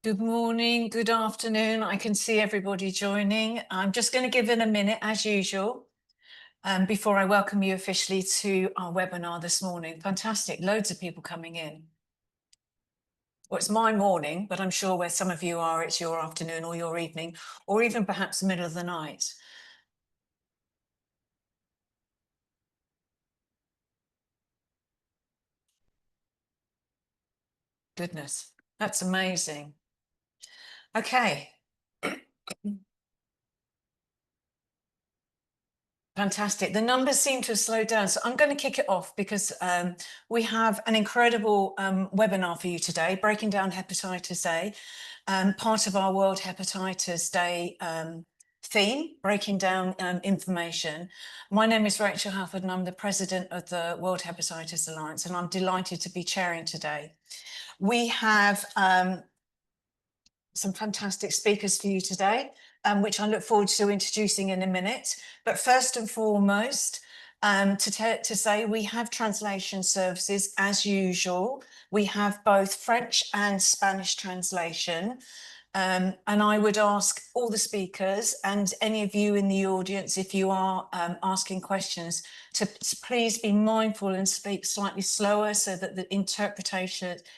Good morning, good afternoon. I can see everybody joining. I'm just going to give it a minute as usual before I welcome you officially to our webinar this morning. Fantastic, loads of people coming in. Well, it's my morning, but I'm sure where some of you are, it's your afternoon or your evening, or even perhaps the middle of the night. Goodness, that's amazing. Okay. Fantastic. The numbers seem to have slowed down. So I'm going to kick it off because we have an incredible webinar for you today, breaking down hepatitis A, part of our World Hepatitis Day theme, breaking down information. My name is Rachel Halford and I'm the president of the World Hepatitis Alliance, and I'm delighted to be chairing today. We have some fantastic speakers for you today, which I look forward to introducing in a minute. But first and foremost, to say we have translation services as usual. We have both French and Spanish translation. And I would ask all the speakers and any of you in the audience, if you are asking questions, to please be mindful and speak slightly slower so that the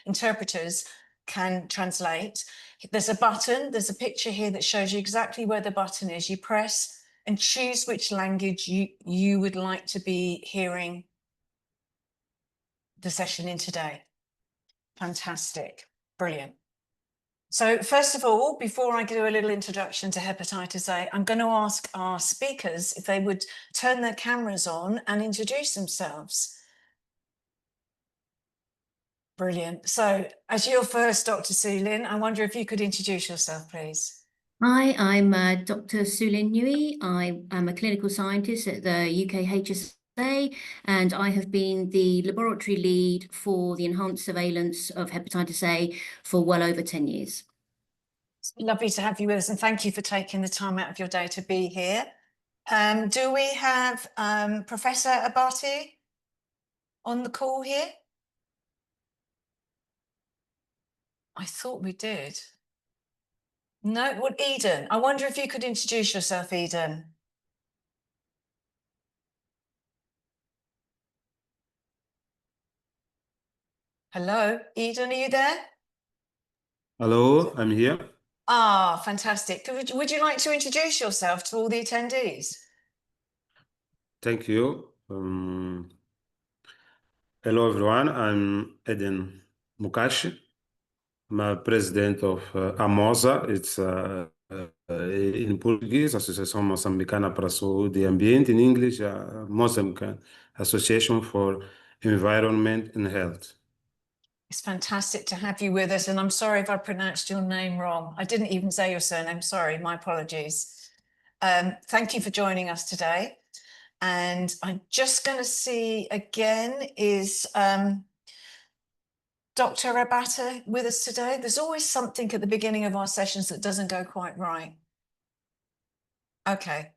interpreters can translate. There's a button, there's a picture here that shows you exactly where the button is. You press and choose which language you would like to be hearing the session in today. Fantastic, brilliant. So first of all, before I do a little introduction to hepatitis A, I'm going to ask our speakers if they would turn their cameras on and introduce themselves. Brilliant. So as you're first, Dr. Sulin, I wonder if you could introduce yourself, please. Hi, I'm Dr. Sulin Nui. I am a clinical scientist at the UK HSA, and I have been the laboratory lead for the enhanced surveillance of hepatitis A for well over 10 years. It's lovely to have you with us, and thank you for taking the time out of your day to be here. Do we have Professor Abati on the call here? I thought we did. No, well, Eden, I wonder if you could introduce yourself, Eden. Hello, Eden, are you there? Hello, I'm here. Ah, fantastic. Would you like to introduce yourself to all the attendees? Thank you. Hello, everyone. I'm Eden Mukashi. I'm a president of AMOSA. It's in Portuguese, Associação Moçambicana para a Saúde e Ambiente. In English, Mozambican Association for Environment and Health. It's fantastic to have you with us, and I'm sorry if I pronounced your name wrong. I didn't even say your surname. Sorry, my apologies. Thank you for joining us today. And I'm just going to see again, is Dr. Rabata with us today? There's always something at the beginning of our sessions that doesn't go quite right. Okay.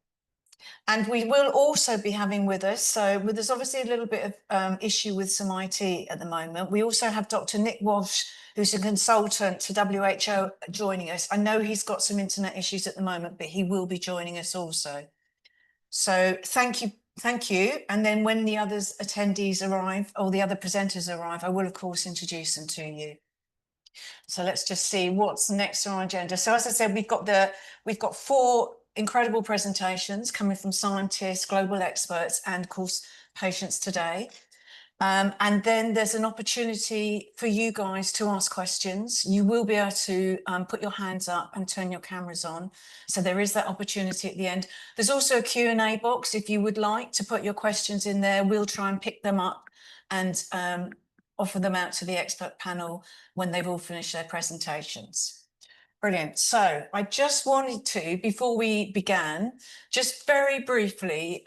And we will also be having with us, so there's obviously a little bit of issue with some IT at the moment. We also have Dr. Nick Walsh, who's a consultant to WHO, joining us. I know he's got some internet issues at the moment, but he will be joining us also. So thank you. And then when the other attendees arrive, or the other presenters arrive, I will of course introduce them to you. So let's just see what's next on our agenda. So as I said, we've got 4 incredible presentations coming from scientists, global experts, and of course patients today. And then there's an opportunity for you guys to ask questions. You will be able to put your hands up and turn your cameras on. So there is that opportunity at the end. There's also a Q&A box if you would like to put your questions in there. We'll try and pick them up and offer them out to the expert panel when they've all finished their presentations. Brilliant. So I just wanted to, before we began, just very briefly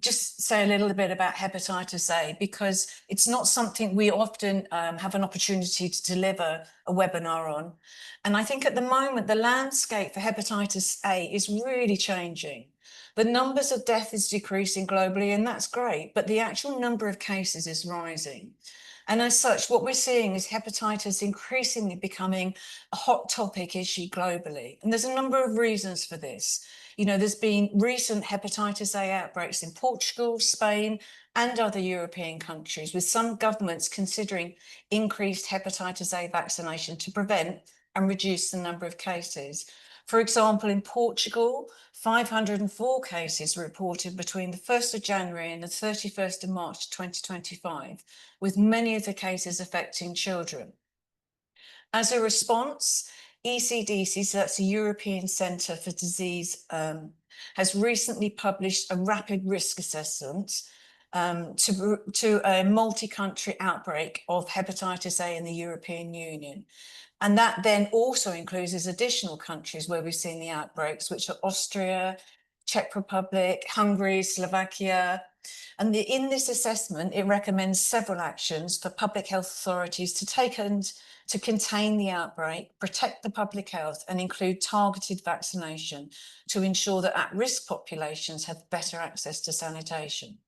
just say a little bit about hepatitis A, because it's not something we often have an opportunity to deliver a webinar on. And I think at the moment, the landscape for hepatitis A is really changing. The numbers of death is decreasing globally, and that's great, but the actual number of cases is rising. And as such, what we're seeing is hepatitis increasingly becoming a hot topic issue globally. And there's a number of reasons for this. You know, there's been recent hepatitis A outbreaks in Portugal, Spain, and other European countries, with some governments considering increased hepatitis A vaccination to prevent and reduce the number of cases. For example, in Portugal, 504 cases were reported between the 1st of January and the 31st of March 2025, with many of the cases affecting children. As a response, ECDC, so that's the European Centre for Disease, has recently published a rapid risk assessment to a multi-country outbreak of hepatitis A in the European Union. And that then also includes additional countries where we've seen the outbreaks, which are Austria, Czech Republic, Hungary, Slovakia. And in this assessment, it recommends several actions for public health authorities to take and to contain the outbreak, protect the public health, and include targeted vaccination to ensure that at-risk populations have better access to sanitation.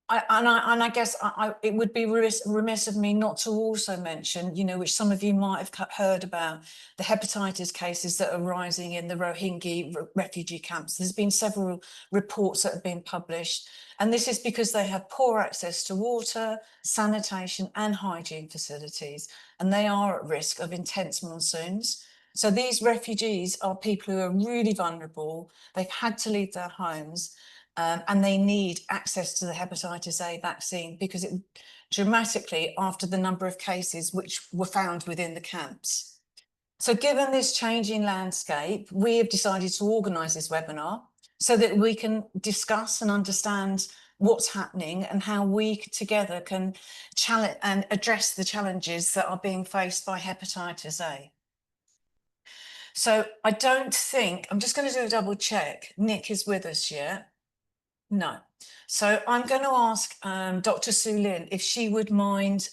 I guess it would be remiss of me not to also mention, you know, which some of you might have heard about, the hepatitis cases that are rising in the Rohingya refugee camps. There's been several reports that have been published, and this is because they have poor access to water, sanitation, and hygiene facilities, and they are at risk of intense monsoons. So these refugees are people who are really vulnerable. They've had to leave their homes. And they need access to the hepatitis A vaccine because it dramatically after the number of cases which were found within the camps. So given this changing landscape, we have decided to organise this webinar so that we can discuss and understand what's happening and how we together can challenge and address the challenges that are being faced by hepatitis A. So I don't think, I'm just going to do a double check, Nick is with us yet. No. So I'm going to ask Dr. Sue Lin if she would mind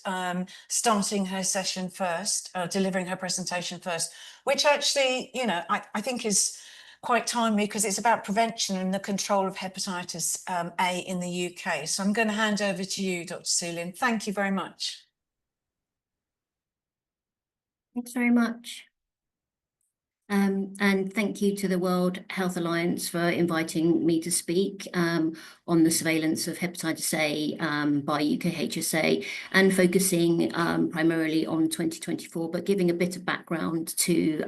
starting her session first, delivering her presentation first, which actually, you know, I think is quite timely because it's about prevention and the control of hepatitis A in the UK. So I'm going to hand over to you, Dr. Sue Lin. Thank you very much. Thanks very much. And thank you to the World Health Alliance for inviting me to speak on the surveillance of hepatitis A by UKHSA and focusing primarily on 2024, but giving a bit of background to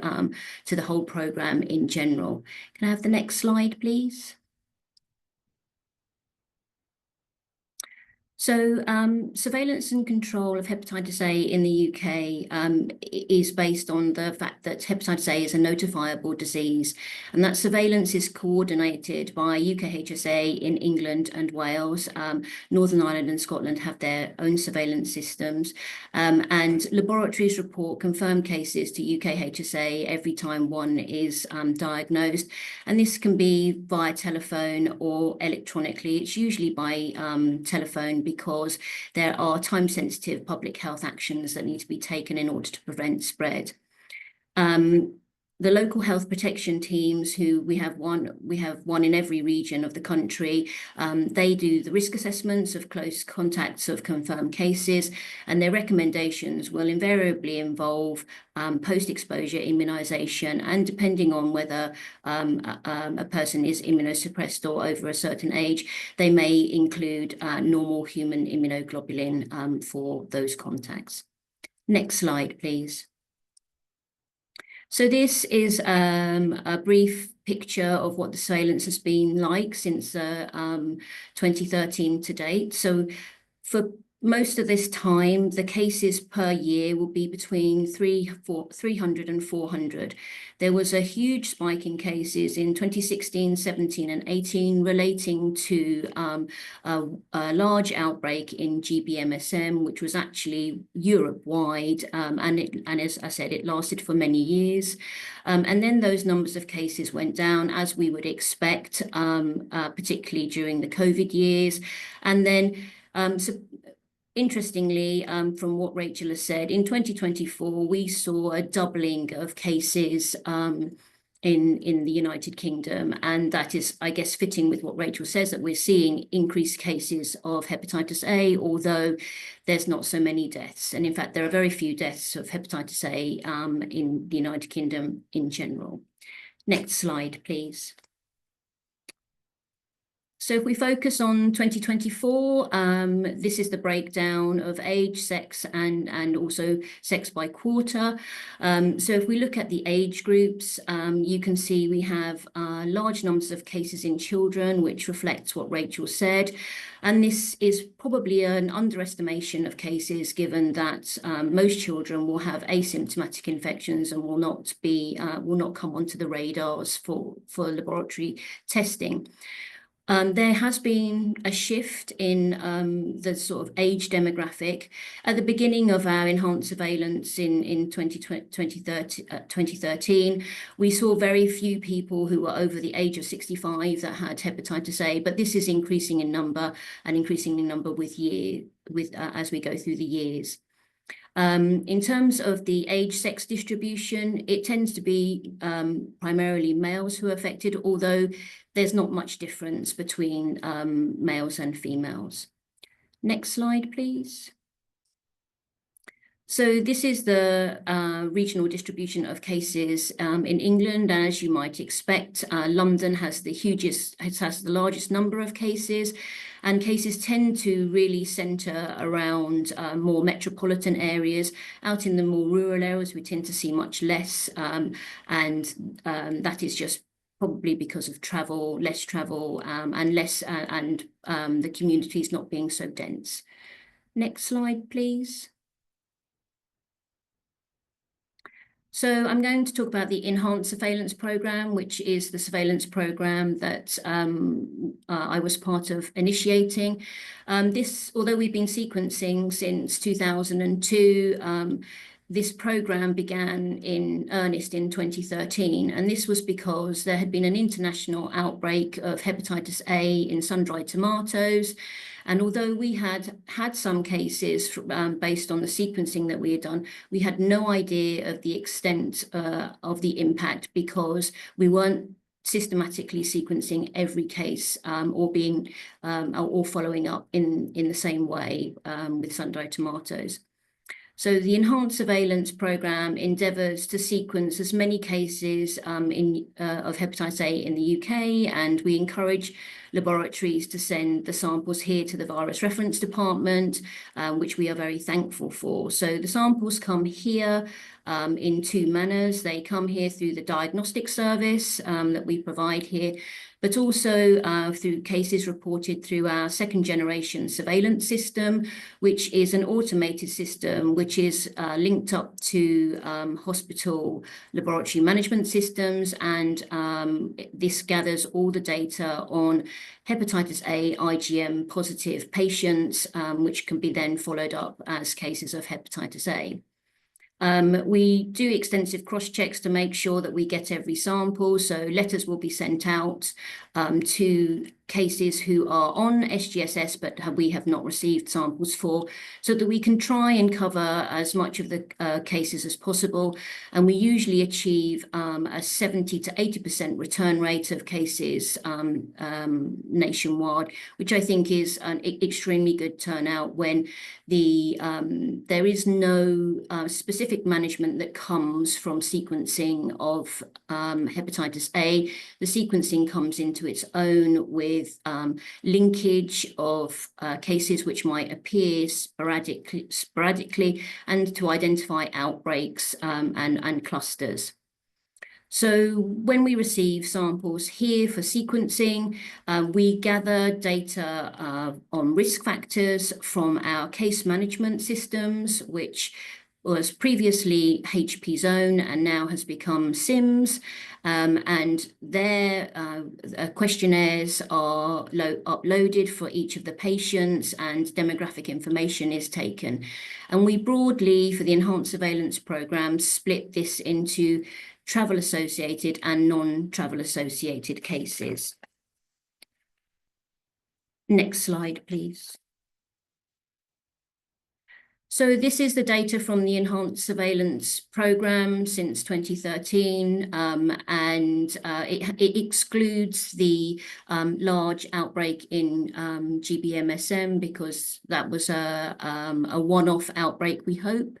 the whole programme in general. Can I have the next slide, please? So surveillance and control of hepatitis A in the UK is based on the fact that hepatitis A is a notifiable disease, and that surveillance is coordinated by UKHSA in England and Wales. Northern Ireland and Scotland have their own surveillance systems, and laboratories report confirmed cases to UKHSA every time one is diagnosed, and this can be via telephone or electronically. It's usually by telephone, because there are time-sensitive public health actions that need to be taken in order to prevent spread. The local health protection teams, who we have one in every region of the country, they do the risk assessments of close contacts of confirmed cases, and their recommendations will invariably involve post-exposure immunisation, and depending on whether a person is immunosuppressed or over a certain age, they may include normal human immunoglobulin for those contacts. Next slide, please. So this is a brief picture of what the surveillance has been like since 2013 to date. So for most of this time, the cases per year will be between 300 and 400. There was a huge spike in cases in 2016, 17 and 18 relating to a large outbreak in GBMSM, which was actually Europe-wide. And as I said, it lasted for many years. And then those numbers of cases went down, as we would expect, particularly during the COVID years. And then interestingly, from what Rachel has said, in 2024, we saw a doubling of cases in the United Kingdom. And that is, I guess, fitting with what Rachel says, that we're seeing increased cases of hepatitis A, although there's not so many deaths. And in fact, there are very few deaths of hepatitis A in the United Kingdom in general. Next slide, please. So if we focus on 2024, this is the breakdown of age, sex, and also sex by quarter. So if we look at the age groups, you can see we have large numbers of cases in children, which reflects what Rachel said. And this is probably an underestimation of cases, given that most children will have asymptomatic infections and will not come onto the radars for laboratory testing. There has been a shift in the sort of age demographic. At the beginning of our enhanced surveillance in 2013, we saw very few people who were over the age of 65 that had hepatitis A, but this is increasing in number and increasing in number as we go through the years. In terms of the age-sex distribution, it tends to be primarily males who are affected, although there's not much difference between males and females. Next slide, please. So this is the regional distribution of cases in England. As you might expect, London has the largest number of cases, and cases tend to really centre around more metropolitan areas. Out in the more rural areas, we tend to see much less, and that is just probably because of travel, less travel, and the communities not being so dense. Next slide, please. So I'm going to talk about the Enhanced Surveillance Programme, which is the surveillance programme that I was part of initiating. Although we've been sequencing since 2002, this programme began in earnest in 2013, and this was because there had been an international outbreak of hepatitis A in sun-dried tomatoes. And although we had some cases based on the sequencing that we had done, we had no idea of the extent of the impact, because we weren't systematically sequencing every case or following up in the same way with sun-dried tomatoes. So the Enhanced Surveillance Programme endeavours to sequence as many cases of hepatitis A in the UK, and we encourage laboratories to send the samples here to the Virus Reference Department, which we are very thankful for. So the samples come here in two manners. They come here through the diagnostic service that we provide here, but also through cases reported through our second-generation surveillance system, which is an automated system which is linked up to hospital laboratory management systems, and this gathers all the data on hepatitis A IgM positive patients, which can be then followed up as cases of hepatitis A. We do extensive cross-checks to make sure that we get every sample. So letters will be sent out to cases who are on SGSS, but we have not received samples for, so that we can try and cover as much of the cases as possible. And we usually achieve a 70 to 80% return rate of cases nationwide, which I think is an extremely good turnout when there is no specific management that comes from sequencing of hepatitis A. The sequencing comes into its own with linkage of cases which might appear sporadically, and to identify outbreaks and clusters. So when we receive samples here for sequencing, we gather data on risk factors from our case management systems, which was previously HP Zone and now has become SIMS, and their questionnaires are uploaded for each of the patients, and demographic information is taken. And we broadly, for the Enhanced Surveillance Programme, split this into travel-associated and non-travel-associated cases. Next slide, please. So this is the data from the enhanced surveillance program since 2013, and it excludes the large outbreak in GBMSM because that was a one-off outbreak, we hope.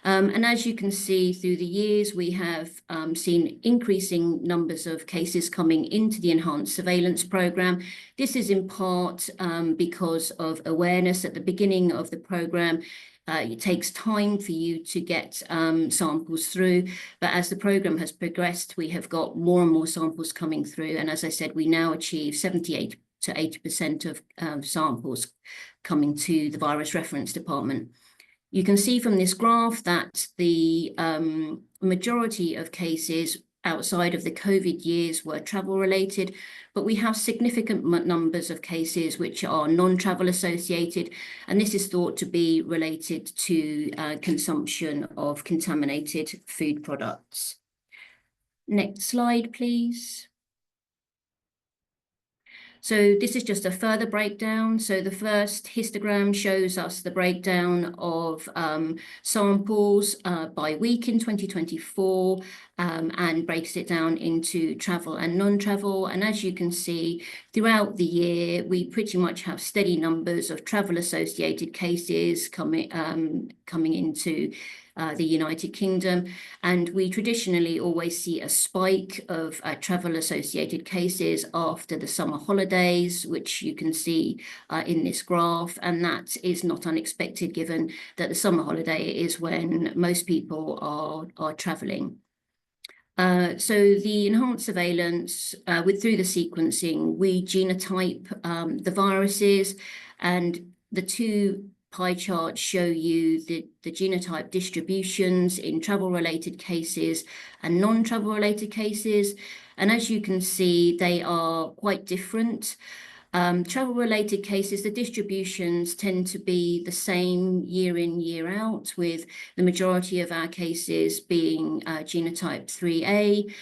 And as you can see through the years, we have seen increasing numbers of cases coming into the enhanced surveillance program. This is in part because of awareness at the beginning of the program. It takes time for you to get samples through, but as the program has progressed, we have got more and more samples coming through. And as I said, we now achieve 78 to 80% of samples coming to the virus reference department. You can see from this graph that the majority of cases outside of the COVID years were travel related, but we have significant numbers of cases which are non-travel associated, and this is thought to be related to consumption of contaminated food products. Next slide, please. So this is just a further breakdown. So the first histogram shows us the breakdown of samples by week in 2024 and breaks it down into travel and non-travel. And as you can see, throughout the year, we pretty much have steady numbers of travel-associated cases coming into the United Kingdom, and we traditionally always see a spike of travel-associated cases after the summer holidays, which you can see in this graph, and that is not unexpected given that the summer holiday is when most people are travelling. So the enhanced surveillance, through the sequencing, we genotype the viruses, and the two pie charts show you the genotype distributions in travel-related cases and non-travel-related cases. And as you can see, they are quite different. Travel-related cases, the distributions tend to be the same year in, year out, with the majority of our cases being genotype 3A.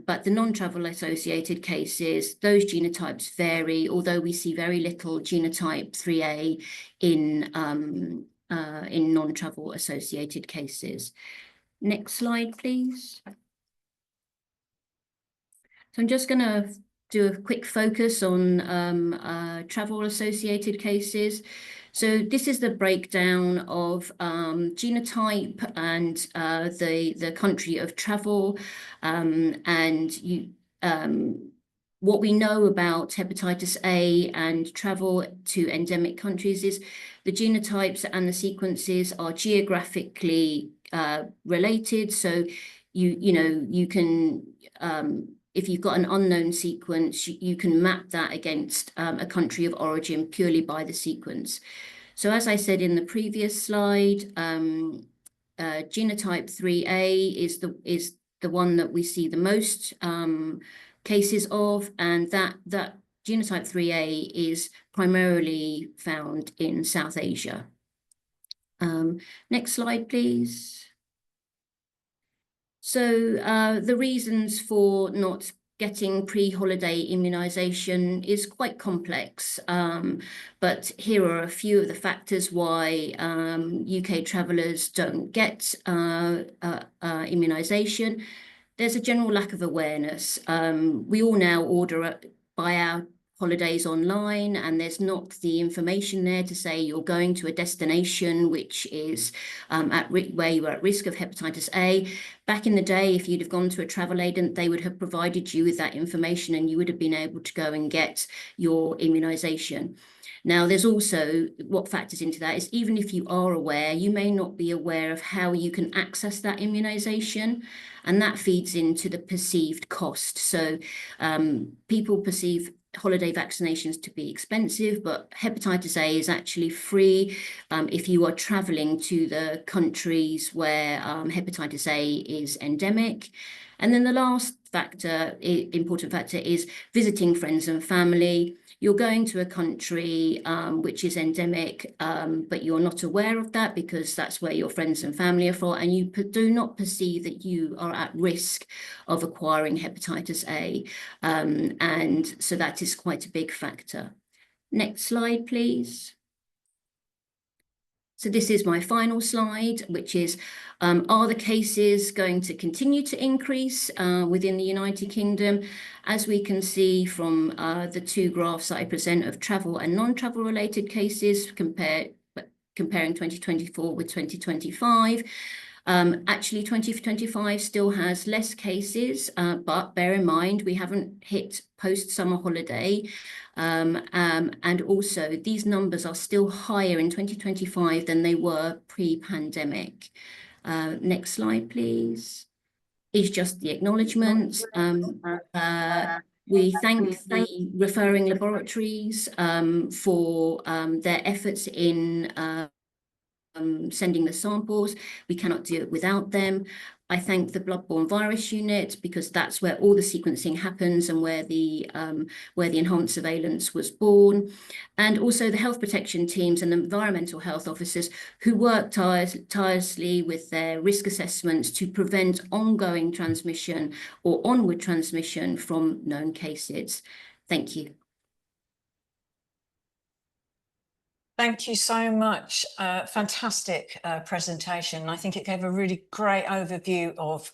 But the non-travel associated cases, those genotypes vary, although we see very little genotype 3A in non-travel associated cases. Next slide, please. So I'm just going to do a quick focus on travel associated cases. So this is the breakdown of genotype and the country of travel, what we know about hepatitis A and travel to endemic countries is the genotypes and the sequences are geographically related. So you can if you've got an unknown sequence, you can map that against a country of origin purely by the sequence. So as I said in the previous slide, genotype 3A is the one that we see the most cases of, and that genotype 3A is primarily found in South Asia. Next slide, please. So the reasons for not getting pre-holiday immunisation is quite complex, but here are a few of the factors why UK travellers don't get immunisation. There's a general lack of awareness. We all now buy our holidays online, and there's not the information there to say you're going to a destination which is where you are at risk of hepatitis A. Back in the day, if you'd have gone to a travel agent, they would have provided you with that information and you would have been able to go and get your immunisation. Now, there's also what factors into that is even if you are aware, you may not be aware of how you can access that immunisation, and that feeds into the perceived cost. So people perceive holiday vaccinations to be expensive, but hepatitis A is actually free if you are travelling to the countries where hepatitis A is endemic. And then the last factor, important factor, is visiting friends and family. You're going to a country which is endemic, but you're not aware of that because that's where your friends and family are from, and you do not perceive that you are at risk of acquiring hepatitis A. And so that is quite a big factor. Next slide, please. So this is my final slide, which is, are the cases going to continue to increase within the United Kingdom? As we can see from the two graphs that I present of travel and non-travel related cases comparing 2024 with 2025. Actually, 2025 still has less cases, but bear in mind, we haven't hit post-summer holiday. And also, these numbers are still higher in 2025 than they were pre-pandemic. Next slide, please. Is just the acknowledgements. We thank the referring laboratories for their efforts in sending the samples. We cannot do it without them. I thank the bloodborne virus unit because that's where all the sequencing happens and where the enhanced surveillance was born, and also the health protection teams and the environmental health officers who work tirelessly with their risk assessments to prevent ongoing transmission or onward transmission from known cases. Thank you. Thank you so much. Fantastic presentation. I think it gave a really great overview of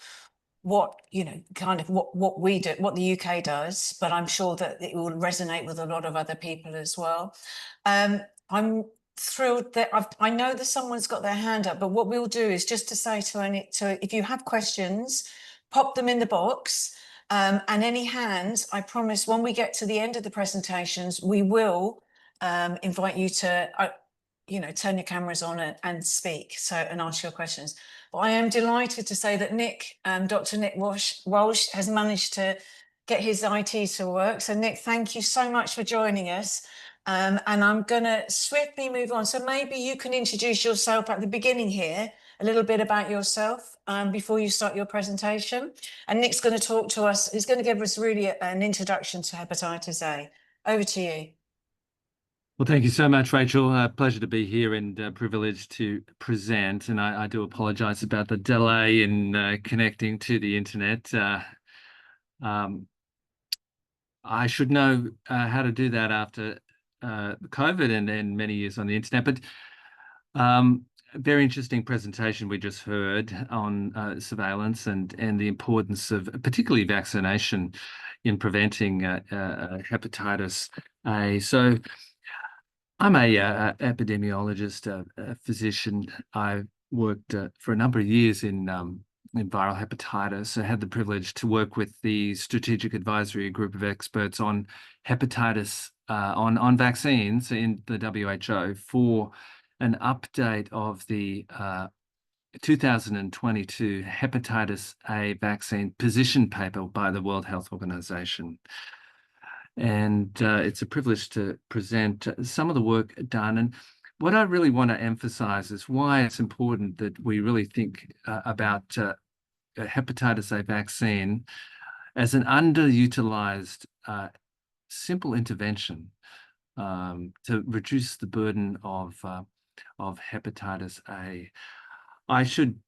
what, kind of what we do, what the UK does, but I'm sure that it will resonate with a lot of other people as well. I'm thrilled that I know that someone's got their hand up, but what we'll do is just to say to if you have questions, pop them in the box. And any hands, I promise when we get to the end of the presentations, we will invite you to, turn your cameras on and speak and ask your questions. But I am delighted to say that Dr. Nick Walsh has managed to get his IT to work. So Nick, thank you so much for joining us. And I'm going to swiftly move on. So maybe you can introduce yourself at the beginning here, a little bit about yourself before you start your presentation. And Nick's going to talk to us. He's going to give us really an introduction to hepatitis A. Over to you. Well, thank you so much, Rachel. Pleasure to be here and privileged to present. And I do apologise about the delay in connecting to the internet. I should know how to do that after COVID and many years on the internet. But very interesting presentation we just heard on surveillance and the importance of particularly vaccination in preventing hepatitis A. So I'm a epidemiologist, a physician. I worked for a number of years in viral hepatitis. I had the privilege to work with the strategic advisory group of experts on hepatitis, on vaccines in the WHO for an update of the 2022 hepatitis A vaccine position paper by the World Health Organization. And it's a privilege to present some of the work done. And what I really want to emphasize is why it's important that we really think about hepatitis A vaccine as an underutilized simple intervention to reduce the burden of hepatitis A. I should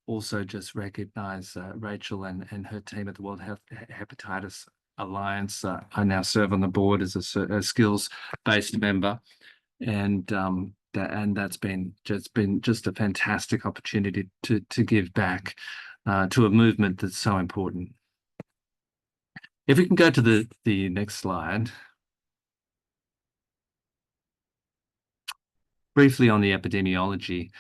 also just recognize Rachel and her team at the World Hepatitis Alliance. I now serve on the board as a skills-based member, and that's been just a fantastic opportunity to give back to a movement that's so important. If we can go to the next slide. Briefly on the epidemiology.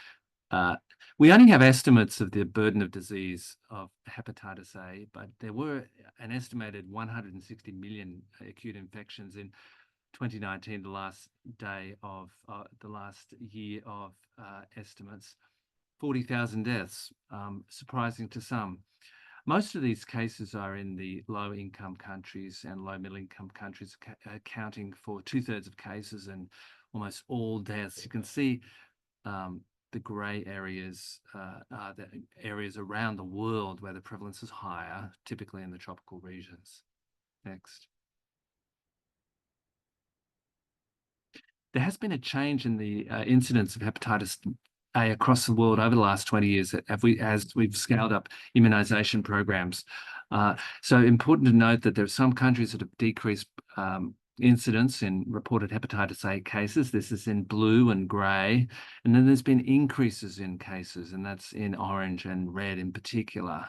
We only have estimates of the burden of disease of hepatitis A, but there were an estimated 160 million acute infections in 2019, the last day of the last year of estimates. 40,000 deaths, surprising to some. Most of these cases are in the low-income countries and low-middle-income countries, accounting for 2/3 of cases and almost all deaths. You can see the grey areas are the areas around the world where the prevalence is higher, typically in the tropical regions. Next. There has been a change in the incidence of hepatitis A across the world over the last 20 years as we've scaled up immunisation programs. So important to note that there are some countries that have decreased incidence in reported hepatitis A cases. This is in blue and grey. And then there's been increases in cases, and that's in orange and red in particular.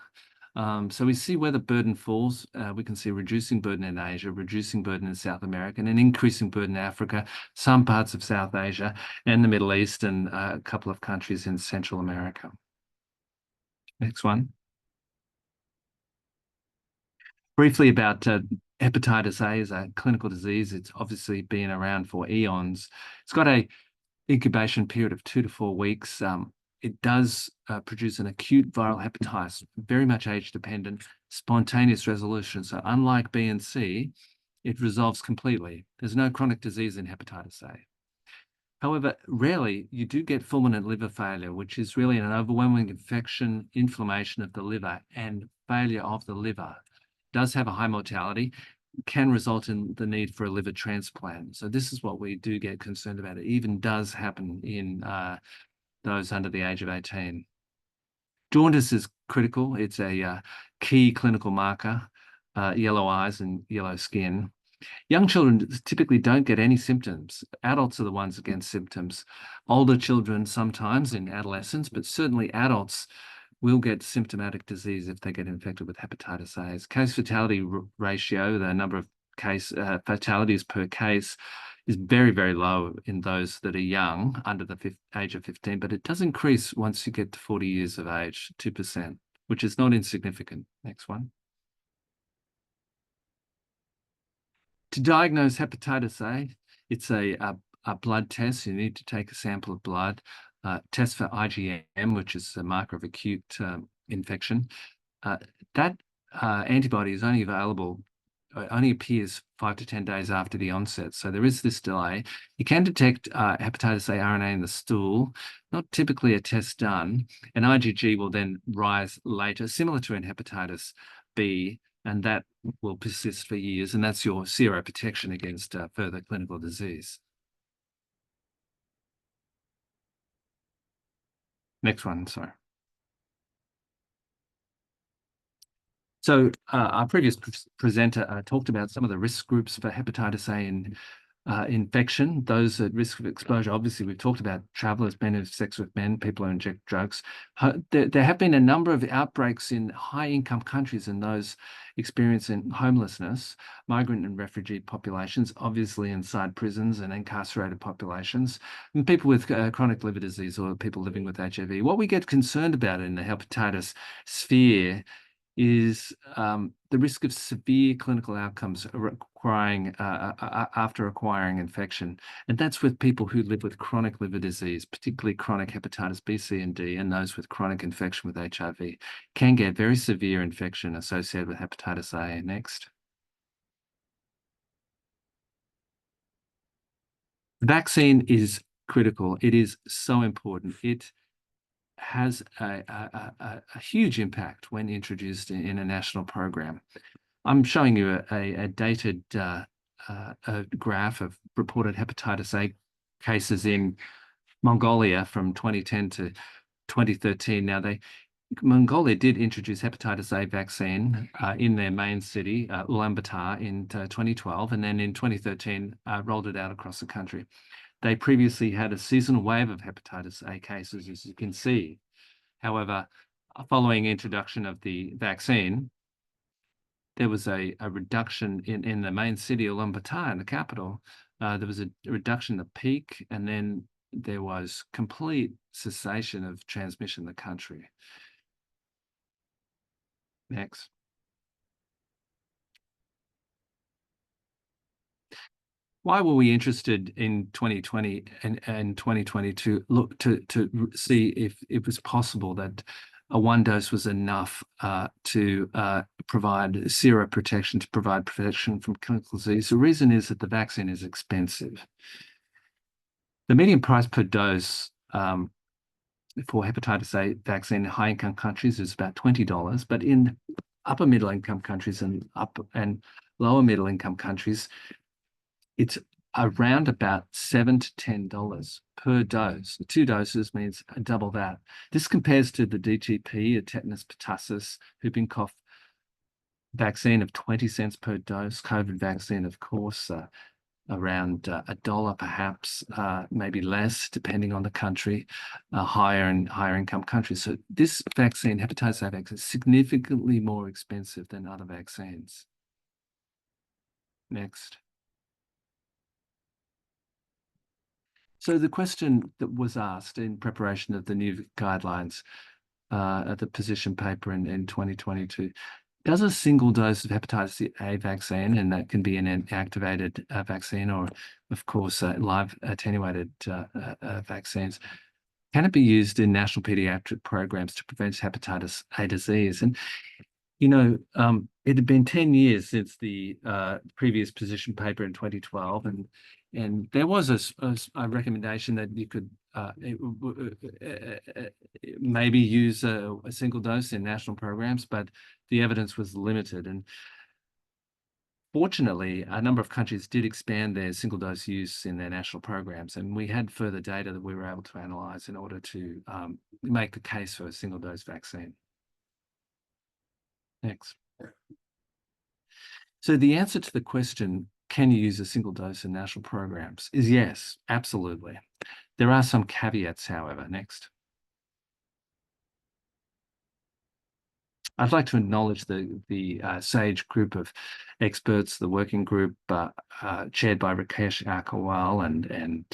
So we see where the burden falls. We can see reducing burden in Asia, reducing burden in South America, and an increasing burden in Africa, some parts of South Asia and the Middle East, and a couple of countries in Central America. Next one. Briefly about hepatitis A as a clinical disease. It's obviously been around for eons. It's got a incubation period of 2 to 4 weeks. It does produce an acute viral hepatitis, very much age-dependent, spontaneous resolution. So unlike B and C, it resolves completely. There's no chronic disease in hepatitis A. However, rarely you do get fulminant liver failure, which is really an overwhelming infection, inflammation of the liver, and failure of the liver. It does have a high mortality, can result in the need for a liver transplant. So this is what we do get concerned about. It even does happen in those under the age of 18. Jaundice is critical. It's a key clinical marker, yellow eyes and yellow skin. Young children typically don't get any symptoms. Adults are the ones that get symptoms. Older children sometimes in adolescence, but certainly adults will get symptomatic disease if they get infected with hepatitis A. Case fatality ratio, the number of fatalities per case, is very, very low in those that are young, under the age of 15, but it does increase once you get to 40 years of age, 2%, which is not insignificant. Next one. To diagnose hepatitis A, it's a blood test. You need to take a sample of blood, test for IgM, which is a marker of acute infection. That antibody is only available, only appears 5 to 10 days after the onset. So there is this delay. You can detect hepatitis A RNA in the stool, not typically a test done, and IgG will then rise later, similar to in hepatitis B, and that will persist for years, and that's your seroprotection against further clinical disease. Next one, sorry. So our previous presenter talked about some of the risk groups for hepatitis A in infection. Those at risk of exposure, obviously we've talked about travellers, men who have sex with men, people who inject drugs. There have been a number of outbreaks in high-income countries and those experiencing homelessness, migrant and refugee populations, obviously inside prisons and incarcerated populations, and people with chronic liver disease or people living with HIV. What we get concerned about in the hepatitis sphere is the risk of severe clinical outcomes requiring after acquiring infection. And that's with people who live with chronic liver disease, particularly chronic hepatitis B, C, and D, and those with chronic infection with HIV can get very severe infection associated with hepatitis A. Next. The vaccine is critical. It is so important. It has a huge impact when introduced in a national program. I'm showing you a dated graph of reported hepatitis A cases in Mongolia from 2010 to 2013. Now, Mongolia did introduce hepatitis A vaccine in their main city, Ulaanbaatar, in 2012, and then in 2013 rolled it out across the country. They previously had a seasonal wave of hepatitis A cases, as you can see. However, following introduction of the vaccine, there was a reduction in the main city, Ulaanbaatar, in the capital. There was a reduction in the peak, and then there was complete cessation of transmission in the country. Next. Why were we interested in 2020 and 2022 look to see if it was possible that a one dose was enough to provide seroprotection, to provide protection from clinical disease? The reason is that the vaccine is expensive. The median price per dose for hepatitis A vaccine in high-income countries is about $20, but in upper middle-income countries and lower middle-income countries, it's around about $7 to $10 per dose. 2 doses means double that. This compares to the DTP, a tetanus pertussis, whooping cough vaccine of 20 cents per dose, COVID vaccine, of course, around $1 perhaps, maybe less, depending on the country, higher and higher income countries. So this vaccine, hepatitis A vaccine, is significantly more expensive than other vaccines. Next. So the question that was asked in preparation of the new guidelines at the position paper in 2022, does a single dose of hepatitis A vaccine, and that can be an inactivated vaccine or, of course, live attenuated vaccines, can it be used in national pediatric programs to prevent hepatitis A disease? And, you know, it had been 10 years since the previous position paper in 2012, and there was a recommendation that you could maybe use a single dose in national programs, but the evidence was limited. And fortunately, a number of countries did expand their single dose use in their national programs, and we had further data that we were able to analyze in order to make the case for a single dose vaccine. Next. So the answer to the question, can you use a single dose in national programs, is yes, absolutely. There are some caveats, however. Next. I'd like to acknowledge the SAGE group of experts, the working group chaired by Rakesh Agarwal and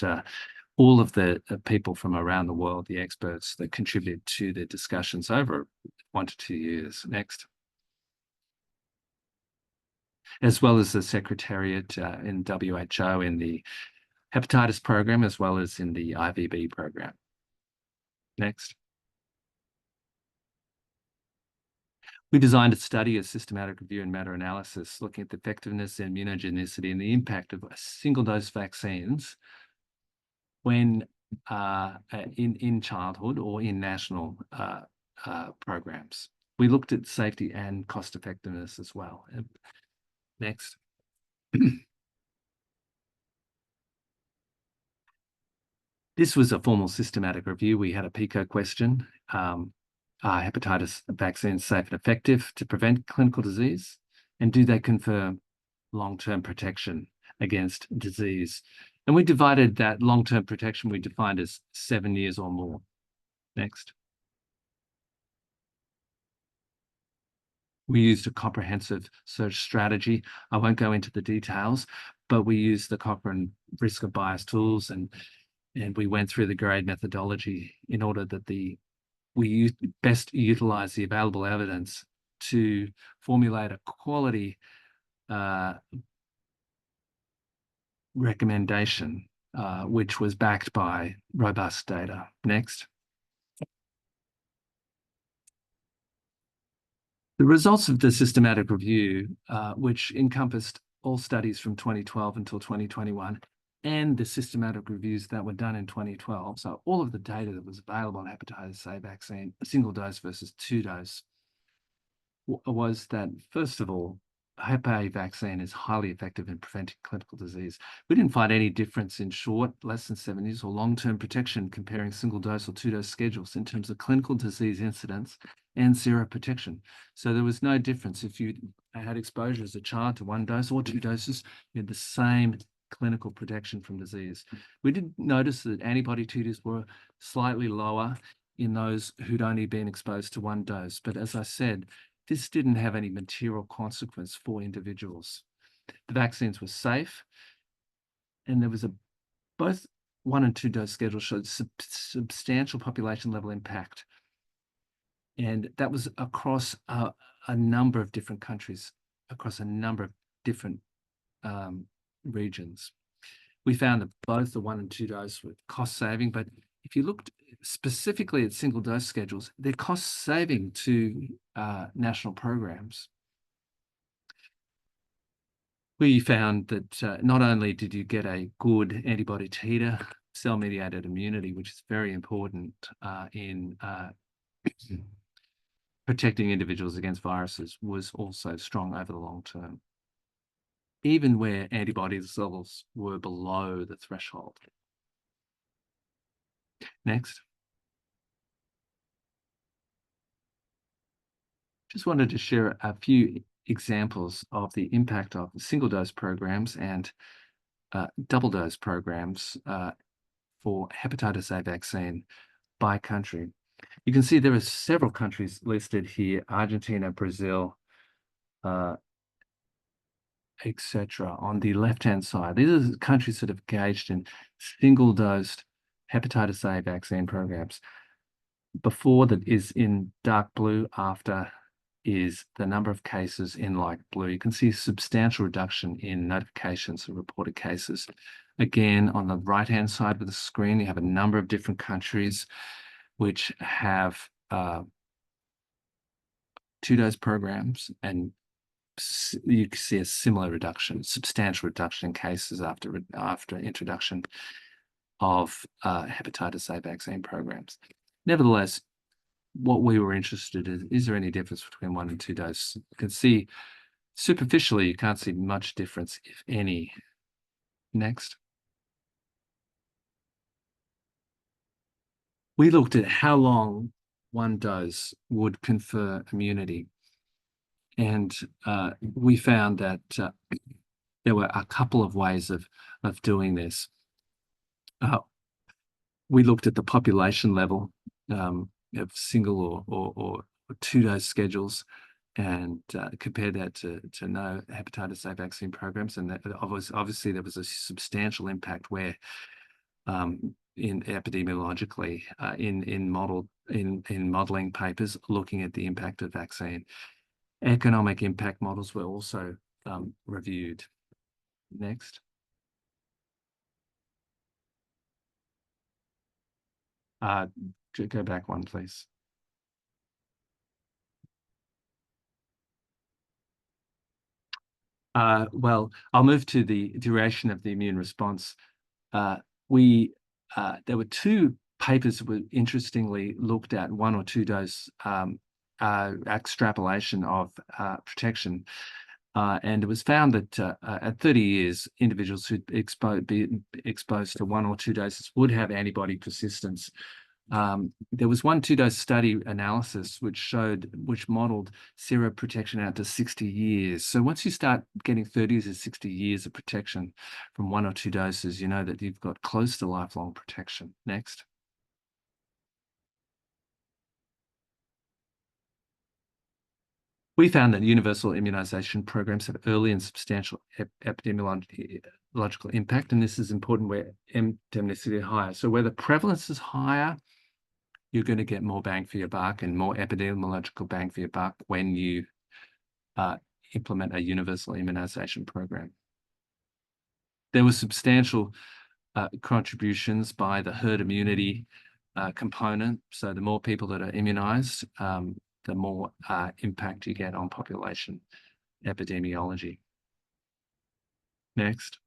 all of the people from around the world, the experts that contribute to the discussions over 1 to 2 years. Next. As well as the Secretariat in WHO in the hepatitis program, as well as in the IVB program. Next. We designed a study, a systematic review and meta-analysis looking at the effectiveness and immunogenicity and the impact of single-dose vaccines when in childhood or in national programs. We looked at safety and cost effectiveness as well. Next. This was a formal systematic review. We had a PICO question. Are hepatitis vaccines safe and effective to prevent clinical disease? And do they confer long-term protection against disease? And we divided that long-term protection, we defined as 7 years or more. Next. We used a comprehensive search strategy. I won't go into the details, but we used the Cochrane risk of bias tools and we went through the grade methodology in order that we best utilize the available evidence to formulate a quality recommendation, which was backed by robust data. Next. The results of the systematic review, which encompassed all studies from 2012 until 2021, and the systematic reviews that were done in 2012, so all of the data that was available on hepatitis A vaccine, a single dose versus 2 dose, was that, first of all, Hep A vaccine is highly effective in preventing clinical disease. We didn't find any difference in short, less than 7 years, or long-term protection comparing single dose or 2 dose schedules in terms of clinical disease incidence and seroprotection. So there was no difference if you had exposure as a child to 1 dose or 2 doses, you had the same clinical protection from disease. We did notice that antibody titers were slightly lower in those who'd only been exposed to 1 dose. But as I said, this didn't have any material consequence for individuals. The vaccines were safe, and there was both 1 and 2 dose schedules showed substantial population level impact. And that was across a number of different countries, across a number of different regions. We found that both the 1 and 2 dose were cost saving, but if you looked specifically at single dose schedules, they're cost saving to national programs. We found that not only did you get a good antibody titer, cell-mediated immunity, which is very important in protecting individuals against viruses, was also strong over the long term, even where antibody levels were below the threshold. Next. Just wanted to share a few examples of the impact of single dose programs and double dose programs for hepatitis A vaccine by country. You can see there are several countries listed here: Argentina, Brazil, etc. On the left-hand side, these are countries that have engaged in single-dosed hepatitis A vaccine programs. Before that is in dark blue, after is the number of cases in light blue. You can see a substantial reduction in notifications of reported cases. Again, on the right-hand side of the screen, you have a number of different countries which have two-dose programs, and you can see a similar reduction, substantial reduction in cases after introduction of hepatitis A vaccine programs. Nevertheless, what we were interested in is there any difference between 1 and 2 dose? You can see superficially, you can't see much difference, if any. Next. We looked at how long 1 dose would confer immunity. And we found that there were a couple of ways of doing this. We looked at the population level of single or 2-dose schedules and compared that to no hepatitis A vaccine programs. And that obviously there was a substantial impact where in epidemiologically in modeling papers looking at the impact of vaccine. Economic impact models were also reviewed. Next. Go back one, please. Well, I'll move to the duration of the immune response. There were 2 papers that were interestingly looked at 1 or 2 dose extrapolation of protection. And it was found that at 30 years, individuals who'd be exposed to 1 or 2 doses would have antibody persistence. There was one 2-dose study analysis which modeled seroprotection out to 60 years. So once you start getting 30 to 60 years of protection from 1 or 2 doses, you know that you've got close to lifelong protection. Next. We found that universal immunization programs have early and substantial epidemiological impact, and this is important where endemicity is higher. So where the prevalence is higher, you're going to get more bang for your buck and more epidemiological bang for your buck when you implement a universal immunization program. There were substantial contributions by the herd immunity component. So the more people that are immunized, the more impact you get on population epidemiology. Next.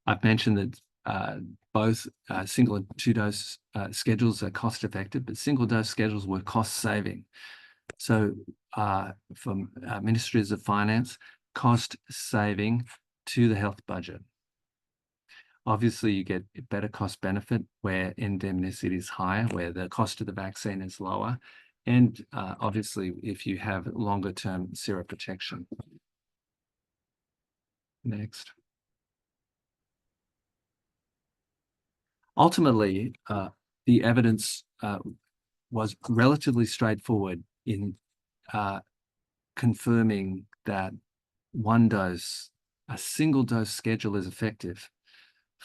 I've mentioned that both single and 2-dose schedules are cost effective, but single dose schedules were cost saving. So from ministries of finance, cost saving to the health budget. Obviously, you get better cost benefit where endemicity is higher, where the cost of the vaccine is lower. And obviously, if you have longer term seroprotection. Next. Ultimately, the evidence was relatively straightforward in confirming that 1 dose, a single dose schedule is effective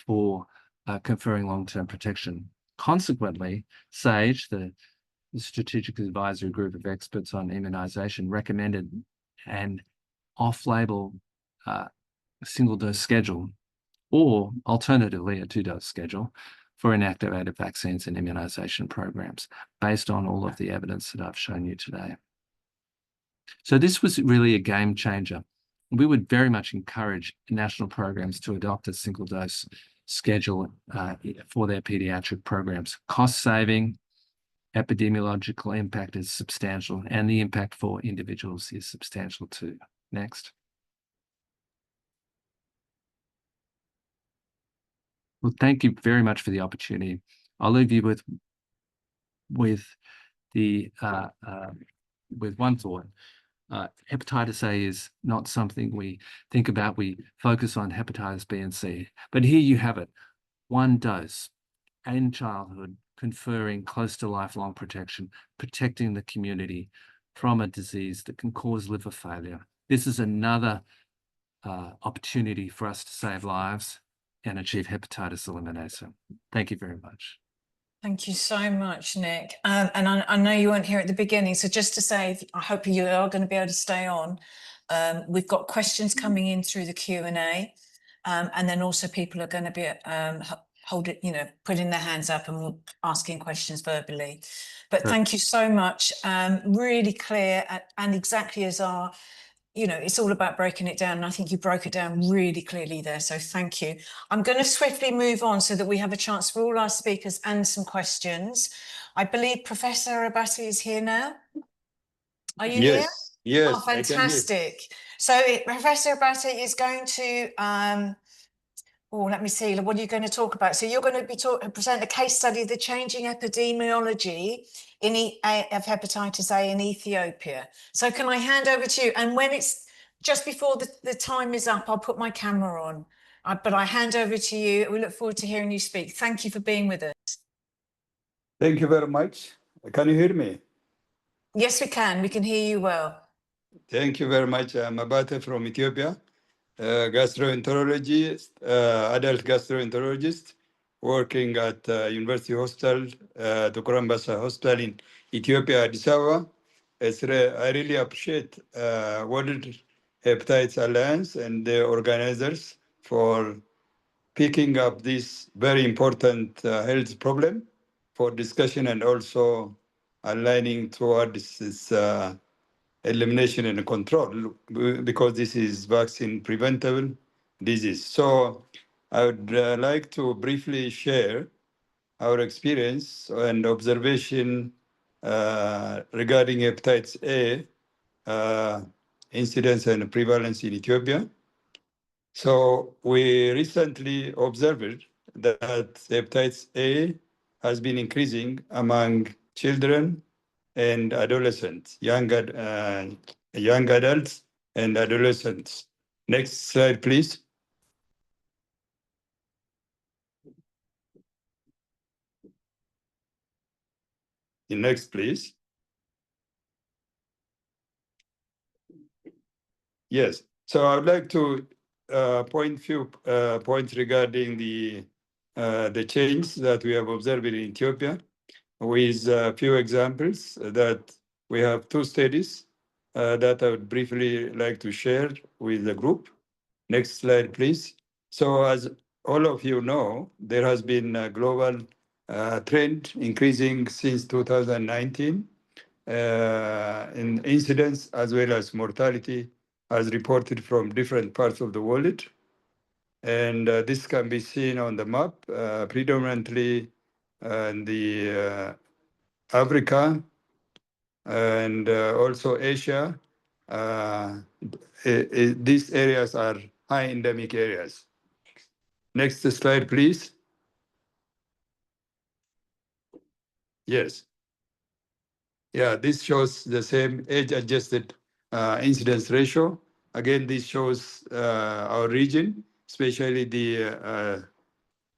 for conferring long-term protection. Consequently, SAGE, the Strategic Advisory Group of Experts on Immunization, recommended an off-label single-dose schedule, or alternatively a 2-dose schedule for inactivated vaccines and immunization programs, based on all of the evidence that I've shown you today. So this was really a game changer. We would very much encourage national programs to adopt a single-dose schedule for their pediatric programs. Cost saving, epidemiological impact is substantial, and the impact for individuals is substantial too. Next. Well, thank you very much for the opportunity. I'll leave you with one thought. Hepatitis A is not something we think about. We focus on hepatitis B and C. But here you have it, one dose in childhood, conferring close to lifelong protection, protecting the community from a disease that can cause liver failure. This is another opportunity for us to save lives and achieve hepatitis elimination. Thank you very much. Thank you so much, Nick. And I know you weren't here at the beginning, so just to say, I hope you are going to be able to stay on. We've got questions coming in through the Q&A, and then also people are going to be putting their hands up and asking questions verbally. But thank you so much. Really clear and exactly as our, it's all about breaking it down. And I think you broke it down really clearly there. So thank you. I'm going to swiftly move on so that we have a chance for all our speakers and some questions. I believe Professor Abati is here now. Are you here? Yes. Oh, fantastic. So Professor Abati is going to, let me see. What are you going to talk about? So you're going to be present a case study of the changing epidemiology of hepatitis A in Ethiopia. So can I hand over to you? And when it's just before the time is up, I'll put my camera on. But I hand over to you. We look forward to hearing you speak. Thank you for being with us. Thank you very much. Can you hear me? Yes, we can. We can hear you well. Thank you very much. I'm Abate from Ethiopia, gastroenterologist, adult gastroenterologist, working at University Hospital, Dr. Ambassa Hospital in Ethiopia, Addis Ababa. I really appreciate World Hepatitis Alliance and the organizers for picking up this very important health problem for discussion and also aligning towards this elimination and control, because this is vaccine preventable disease. So I would like to briefly share our experience and observation regarding hepatitis A incidence and prevalence in Ethiopia. So we recently observed that hepatitis A has been increasing among children and adolescents, young adults and adolescents. Next slide, please. The next, please. Yes. So I would like to point few points regarding the change that we have observed in Ethiopia, with a few examples that we have two studies that I would briefly like to share with the group. Next slide, please. So as all of you know, there has been a global trend increasing since 2019 in incidence as well as mortality, as reported from different parts of the world. And this can be seen on the map, predominantly in the Africa and also Asia. These areas are high endemic areas. Next slide, please. Yes. Yeah, this shows the same age-adjusted incidence ratio. Again, this shows our region, especially the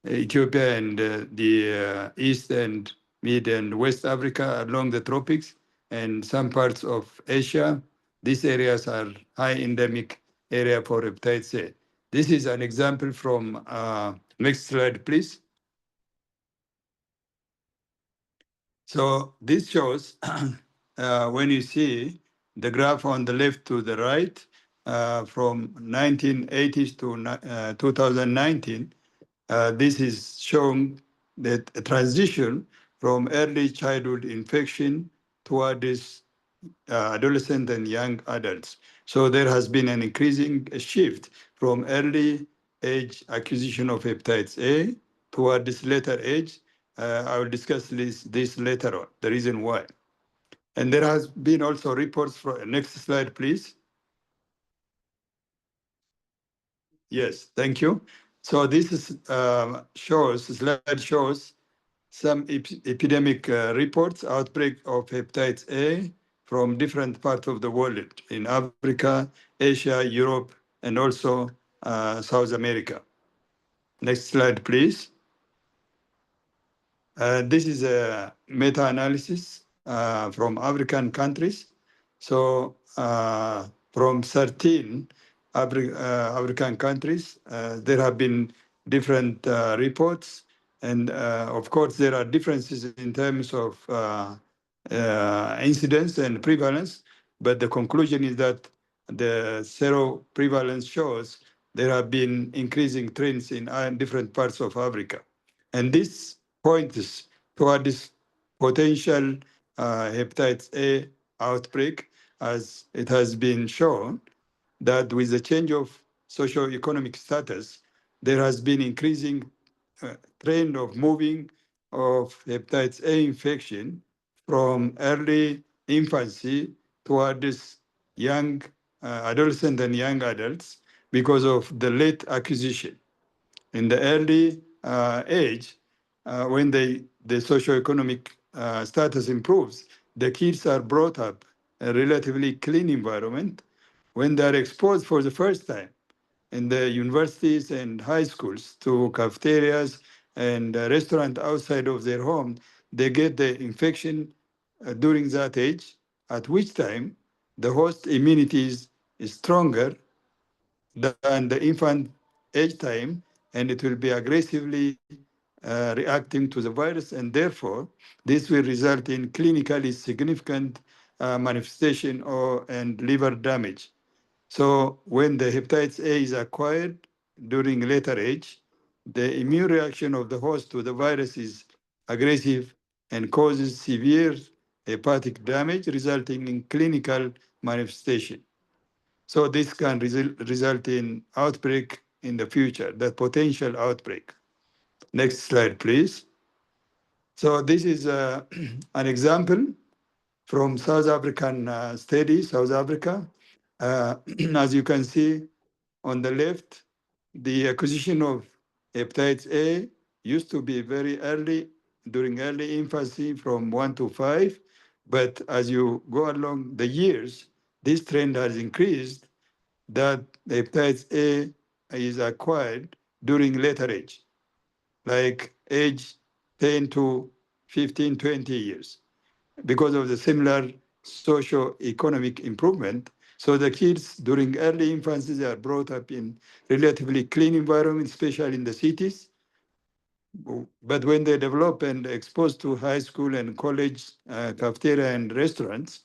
Ethiopia and the East and Mid and West Africa along the tropics and some parts of Asia. These areas are high endemic area for hepatitis A. This is an example from, next slide, please. So this shows, when you see the graph on the left to the right, from 1980s to 2019, this is showing that a transition from early childhood infection toward this adolescent and young adults. So there has been an increasing shift from early age acquisition of hepatitis A toward this later age. I will discuss this later on, the reason why. And there has been also reports from, next slide, please. Yes, thank you. So this is, slide shows some epidemic reports, outbreak of hepatitis A from different parts of the world in Africa, Asia, Europe, and also South America. Next slide, please. This is a meta-analysis from African countries. So from 13 African countries, there have been different reports. And of course, there are differences in terms of incidence and prevalence. But the conclusion is that the seroprevalence shows there have been increasing trends in different parts of Africa. And this points toward this potential hepatitis A outbreak, as it has been shown that with the change of socio-economic status, there has been increasing trend of moving of hepatitis A infection from early infancy toward this young adolescent and young adults because of the late acquisition. In the early age, when the socioeconomic status improves, the kids are brought up in a relatively clean environment. When they are exposed for the first time in the universities and high schools to cafeterias and restaurants outside of their home, they get the infection during that age, at which time the host immunity is stronger than the infant age time, and it will be aggressively reacting to the virus, and therefore this will result in clinically significant manifestation and liver damage. So when the hepatitis A is acquired during later age, the immune reaction of the host to the virus is aggressive and causes severe hepatic damage, resulting in clinical manifestation. So this can result in outbreak in the future, the potential outbreak. Next slide, please. So this is an example from South African study, South Africa. As you can see on the left, the acquisition of hepatitis A used to be very early, during early infancy from 1 to 5. But as you go along the years, this trend has increased that hepatitis A is acquired during later age, like age 10 to 15, 20 years, because of the similar socio-economic improvement. So the kids during early infancy, they are brought up in relatively clean environment, especially in the cities. But when they develop and exposed to high school and college cafeteria and restaurants,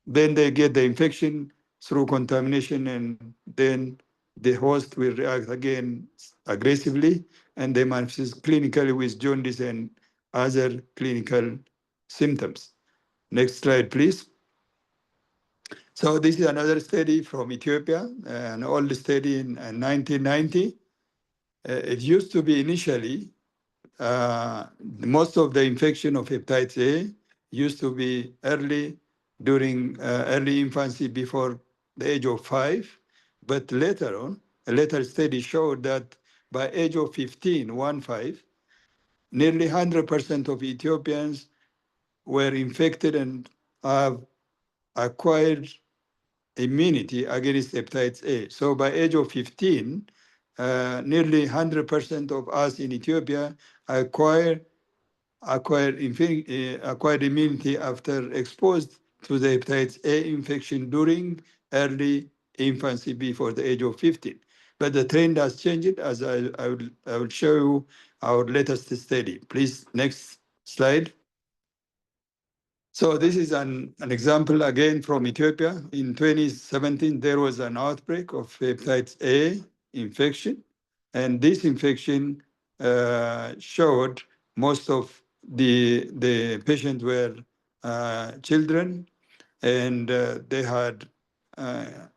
then they get the infection through contamination, and then the host will react again aggressively, and they manifest clinically with jaundice and other clinical symptoms. Next slide, please. So this is another study from Ethiopia, an old study in 1990. It used to be initially, most of the infection of hepatitis A used to be early, during early infancy before the age of 5. But later on, a later study showed that by age of 15, nearly 100% of Ethiopians were infected and have acquired immunity against hepatitis A. So by age of 15, nearly 100% of us in Ethiopia acquired immunity after exposed to the hepatitis A infection during early infancy before the age of 15. But the trend has changed, as I will show you our latest study. Please, next slide. So this is an example again from Ethiopia. In 2017, there was an outbreak of hepatitis A infection. And this infection showed most of the patients were children, and they had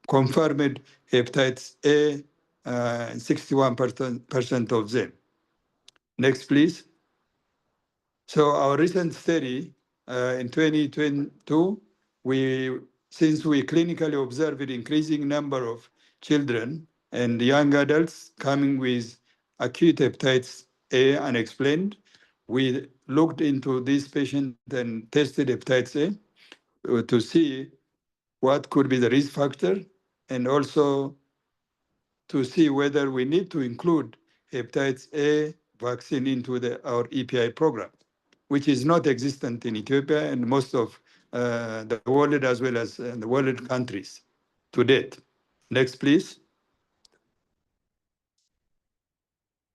confirmed hepatitis A, 61% of them. Next, please. So our recent study in 2022, since we clinically observed an increasing number of children and young adults coming with acute hepatitis A unexplained, we looked into this patient and tested hepatitis A. to see what could be the risk factor, and also to see whether we need to include hepatitis A vaccine into our EPI program, which is not existent in Ethiopia and most of the world, as well as the world countries to date. Next, please.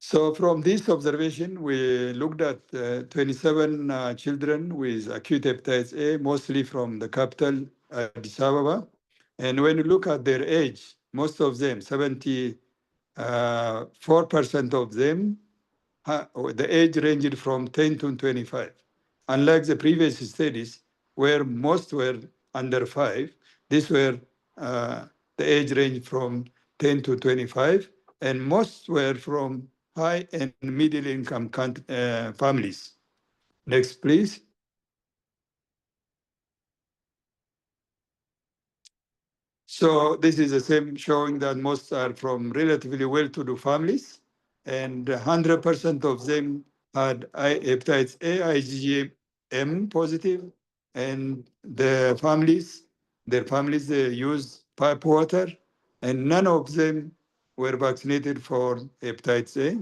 So from this observation, we looked at 27 children with acute hepatitis A, mostly from the capital, Addis Ababa. And when you look at their age, most of them, 74% of them, the age ranged from 10 to 25. Unlike the previous studies, where most were under 5, these were the age range from 10 to 25, and most were from high and middle income families. Next, please. So this is the same showing that most are from relatively well-to-do families, and 100% of them had hepatitis A, IgM positive, and their families, they used pipe water, and none of them were vaccinated for hepatitis A.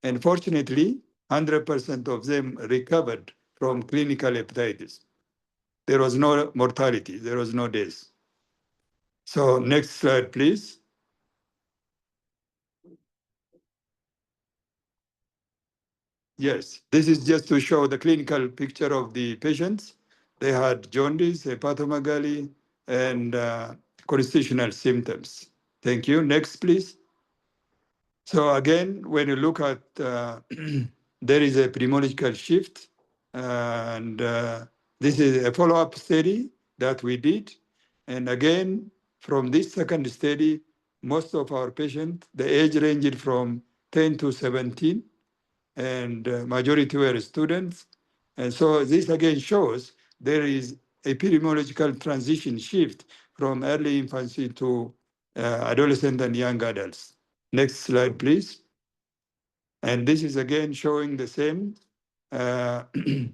And fortunately, 100% of them recovered from clinical hepatitis. There was no mortality, there was no death. So next slide, please. Yes, this is just to show the clinical picture of the patients. They had jaundice, hepatomegaly, and constitutional symptoms. Thank you. Next, please. So again, when you look at, there is a epidemiological shift, and this is a follow-up study that we did. And again, from this second study, most of our patients, the age ranged from 10 to 17, and majority were students. And so this again shows there is epidemiological transition shift from early infancy to adolescent and young adults. Next slide, please. And this is again showing the same. Only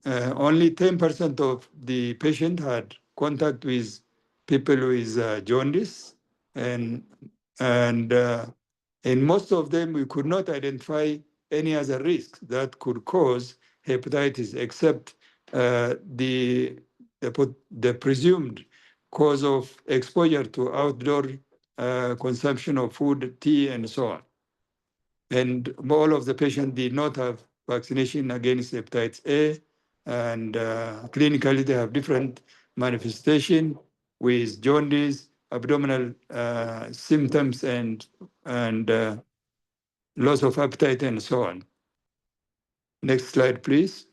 10% of the patient had contact with people with jaundice, and in most of them, we could not identify any other risk that could cause hepatitis except the presumed cause of exposure to outdoor consumption of food, tea, and so on. And all of the patients did not have vaccination against hepatitis A, and clinically they have different manifestation with jaundice, abdominal symptoms, and loss of appetite, and so on. Next slide, please.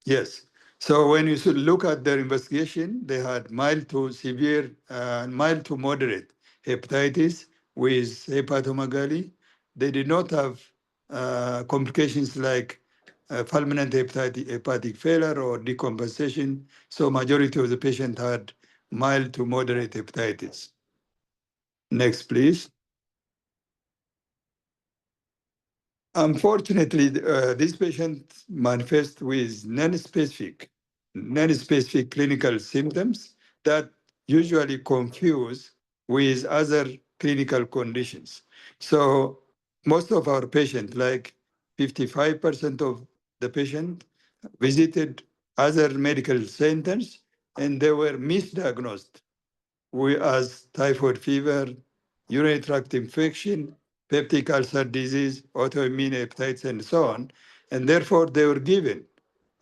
Yes. So when you look at their investigation, they had mild to severe, mild to moderate hepatitis with hepatomegaly. They did not have complications like fulminant hepatic failure or decompensation. So majority of the patient had mild to moderate hepatitis. Next, please. Unfortunately, this patient manifests with non-specific clinical symptoms that usually confuse with other clinical conditions. So most of our patients, like 55% of the patient, visited other medical centers, and they were misdiagnosed as typhoid fever, urinary tract infection, peptic ulcer disease, autoimmune hepatitis, and so on. And therefore, they were given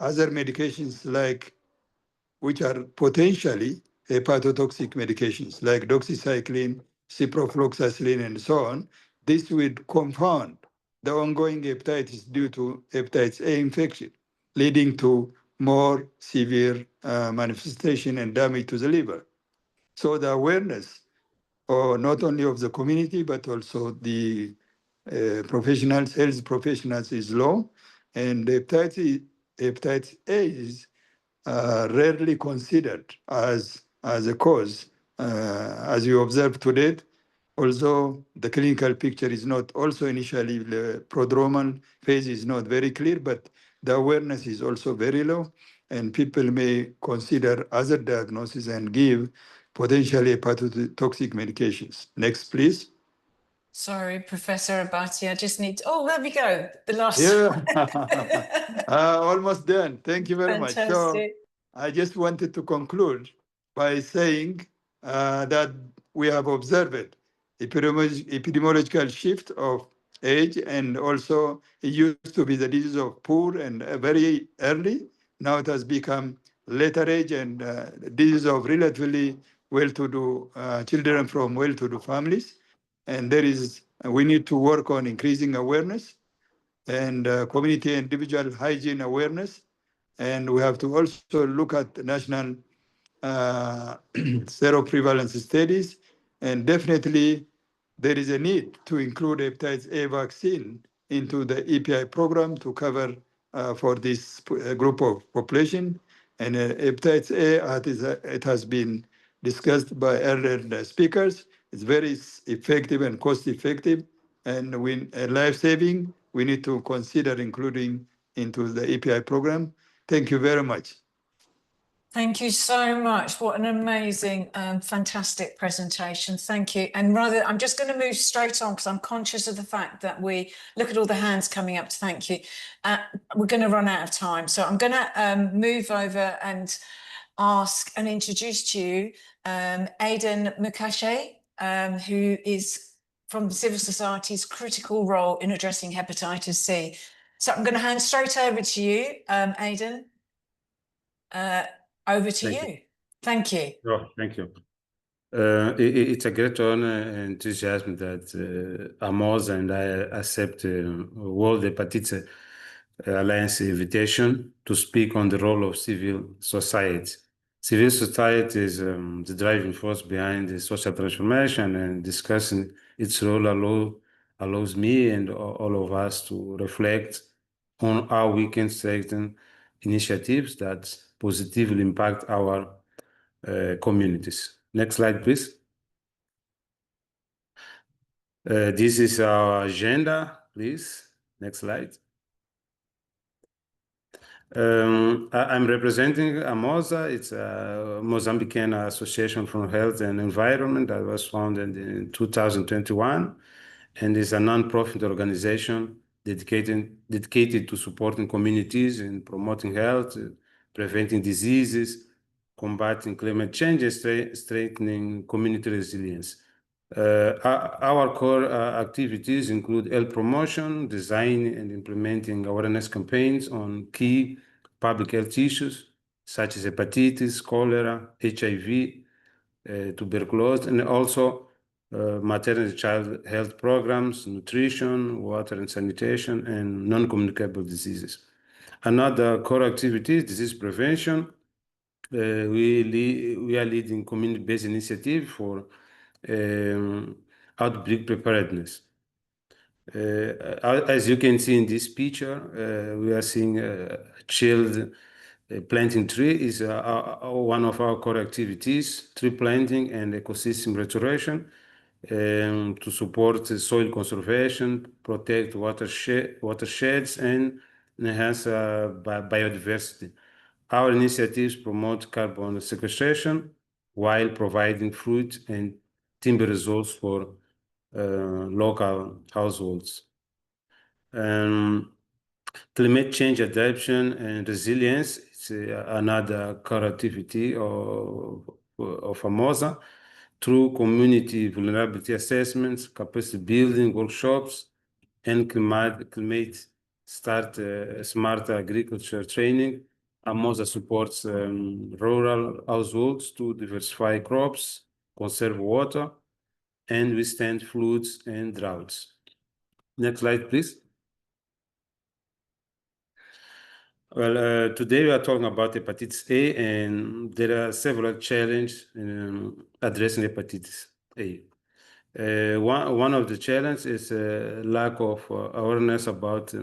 other medications which are potentially hepatotoxic medications like doxycycline, ciprofloxacin, and so on. This would confound the ongoing hepatitis due to hepatitis A infection, leading to more severe manifestation and damage to the liver. So the awareness, not only of the community, but also the professionals, health professionals, is low. And hepatitis A is rarely considered as a cause. As you observed today, although the clinical picture is not also initially, the prodromal phase is not very clear, but the awareness is also very low, and people may consider other diagnoses and give potentially hepatotoxic medications. Next, please. Sorry, Professor Abati, I just need oh, there we go. The last Yeah, almost done. Thank you very much. So Fantastic. I just wanted to conclude by saying that we have observed epidemiological shift of age, and also it used to be the disease of poor and very early. Now it has become later age and disease of relatively well-to-do children from well-to-do families. And we need to work on increasing awareness and community individual hygiene awareness. And we have to also look at national seroprevalence studies. And definitely there is a need to include hepatitis A vaccine into the EPI program to cover for this group of population. And hepatitis A, it has been discussed by earlier speakers. It's very effective and cost effective, and life-saving. We need to consider including into the EPI program. Thank you very much. Thank you so much. What an amazing, fantastic presentation. Thank you. And I'm just going to move straight on because I'm conscious of the fact that we look at all the hands coming up to thank you. We're going to run out of time. So I'm going to move over and ask and introduce to you Aidan Mukashe, who is from civil society's critical role in addressing hepatitis C. So I'm going to hand straight over to you, Aidan. Over to you. Thank you. Oh, thank you. It's a great honor and enthusiasm that AMOSA and I accept World Hepatitis Alliance invitation to speak on the role of civil society. Civil society is the driving force behind the social transformation, and discussing its role allows me and all of us to reflect on how we can strengthen initiatives that positively impact our communities. Next slide, please. This is our agenda, please. Next slide. I'm representing AMOSA. It's a Mozambican Association for Health and Environment that was founded in 2021, and is a non-profit organization dedicated to supporting communities in promoting health, preventing diseases, combating climate change, and strengthening community resilience. Our core activities include health promotion, design and implementing awareness campaigns on key public health issues such as hepatitis, cholera, HIV, tuberculosis, and also maternal and child health programs, nutrition, water and sanitation, and non-communicable diseases. Another core activity is disease prevention. We are leading community-based initiative for outbreak preparedness. As you can see in this picture, we are seeing a child planting tree is one of our core activities, tree planting and ecosystem restoration, to support soil conservation, protect watersheds, and enhance biodiversity. Our initiatives promote carbon sequestration while providing fruit and timber resource for local households. Climate change adaptation and resilience is another core activity of AMOSA. Through community vulnerability assessments, capacity building workshops, and climate smart agriculture training, AMOSA supports rural households to diversify crops, conserve water, and withstand floods and droughts. Next slide, please. Well, today we are talking about hepatitis A, and there are several challenges in addressing hepatitis A. One of the challenges is lack of awareness about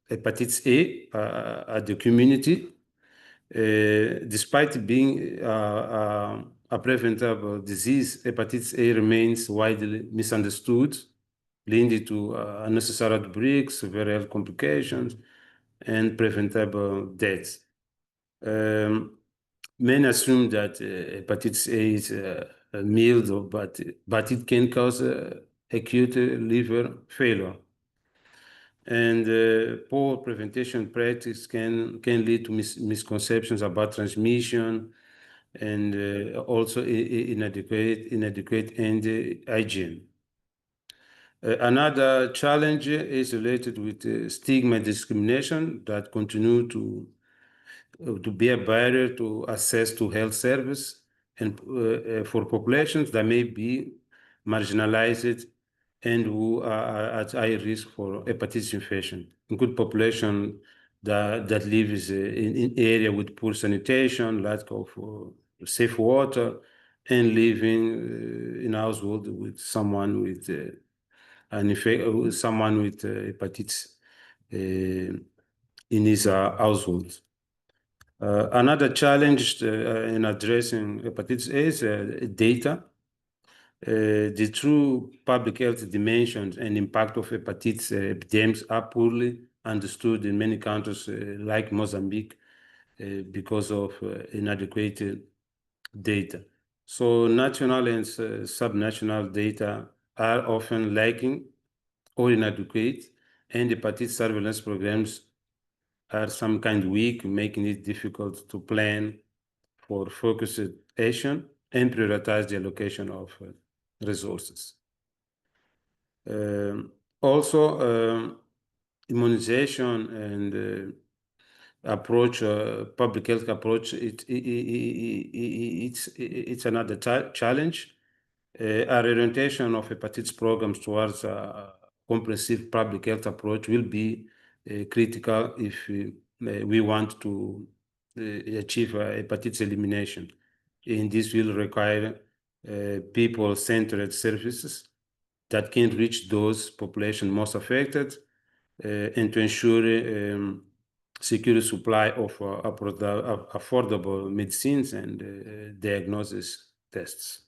hepatitis A at the community. Despite being a preventable disease, hepatitis A remains widely misunderstood, leading to unnecessary outbreaks, severe health complications, and preventable deaths. Many assume that hepatitis A is mild, but it can cause acute liver failure. And poor prevention practice can lead to misconceptions about transmission and also inadequate hand hygiene. Another challenge is related with stigma and discrimination that continue to be a barrier to access to health service and for populations that may be marginalized and who are at high risk for hepatitis infection. A good population that lives in area with poor sanitation, lack of safe water, and living in a household with someone with hepatitis in his household. Another challenge in addressing hepatitis A is data. The true public health dimensions and impact of hepatitis epidemics are poorly understood in many countries like Mozambique because of inadequate data. So national and subnational data are often lacking or inadequate, and hepatitis surveillance programs are some kind weak, making it difficult to plan for focused action and prioritize the allocation of resources. Also, immunization and approach, public health approach, it's another challenge. Our orientation of hepatitis programs towards a comprehensive public health approach will be critical if we want to achieve hepatitis elimination. And this will require people-centered services that can reach those populations most affected and to ensure secure supply of affordable medicines and diagnosis tests.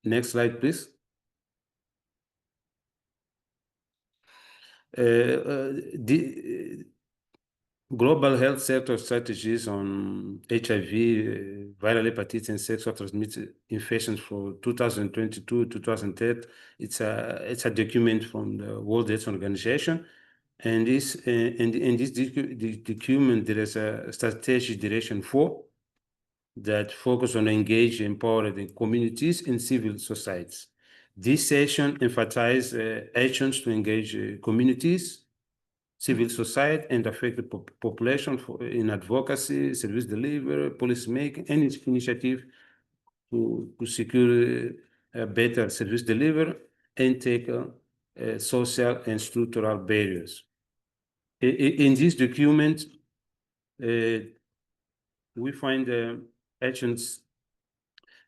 Next slide, please. The global health sector strategies on HIV, viral hepatitis, and sexual transmitted infections for 2022-2030. It's a document from the World Health Organization, and this document there is a strategic direction 4 that focus on engage empowering communities and civil societies. This session emphasizes actions to engage communities, civil society, and affected population in advocacy, service delivery, policy making, and initiative to secure better service delivery and tackle social and structural barriers. In this document, we find actions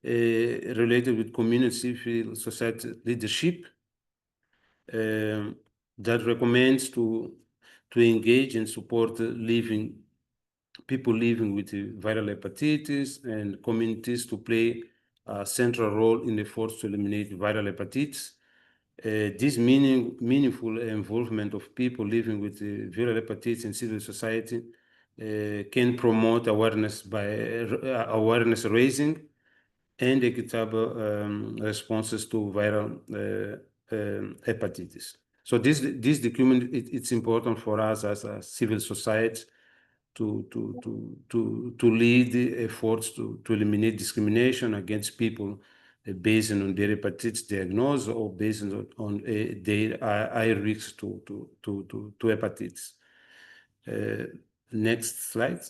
related with community civil society leadership that recommends to engage and support people living with viral hepatitis and communities to play a central role in the efforts to eliminate viral hepatitis. This meaningful involvement of people living with viral hepatitis in civil society can promote awareness by awareness raising and equitable responses to viral hepatitis. So this document, it's important for us as a civil society to lead the efforts to eliminate discrimination against people based on their hepatitis diagnosis or based on their high risk to hepatitis. Next slide.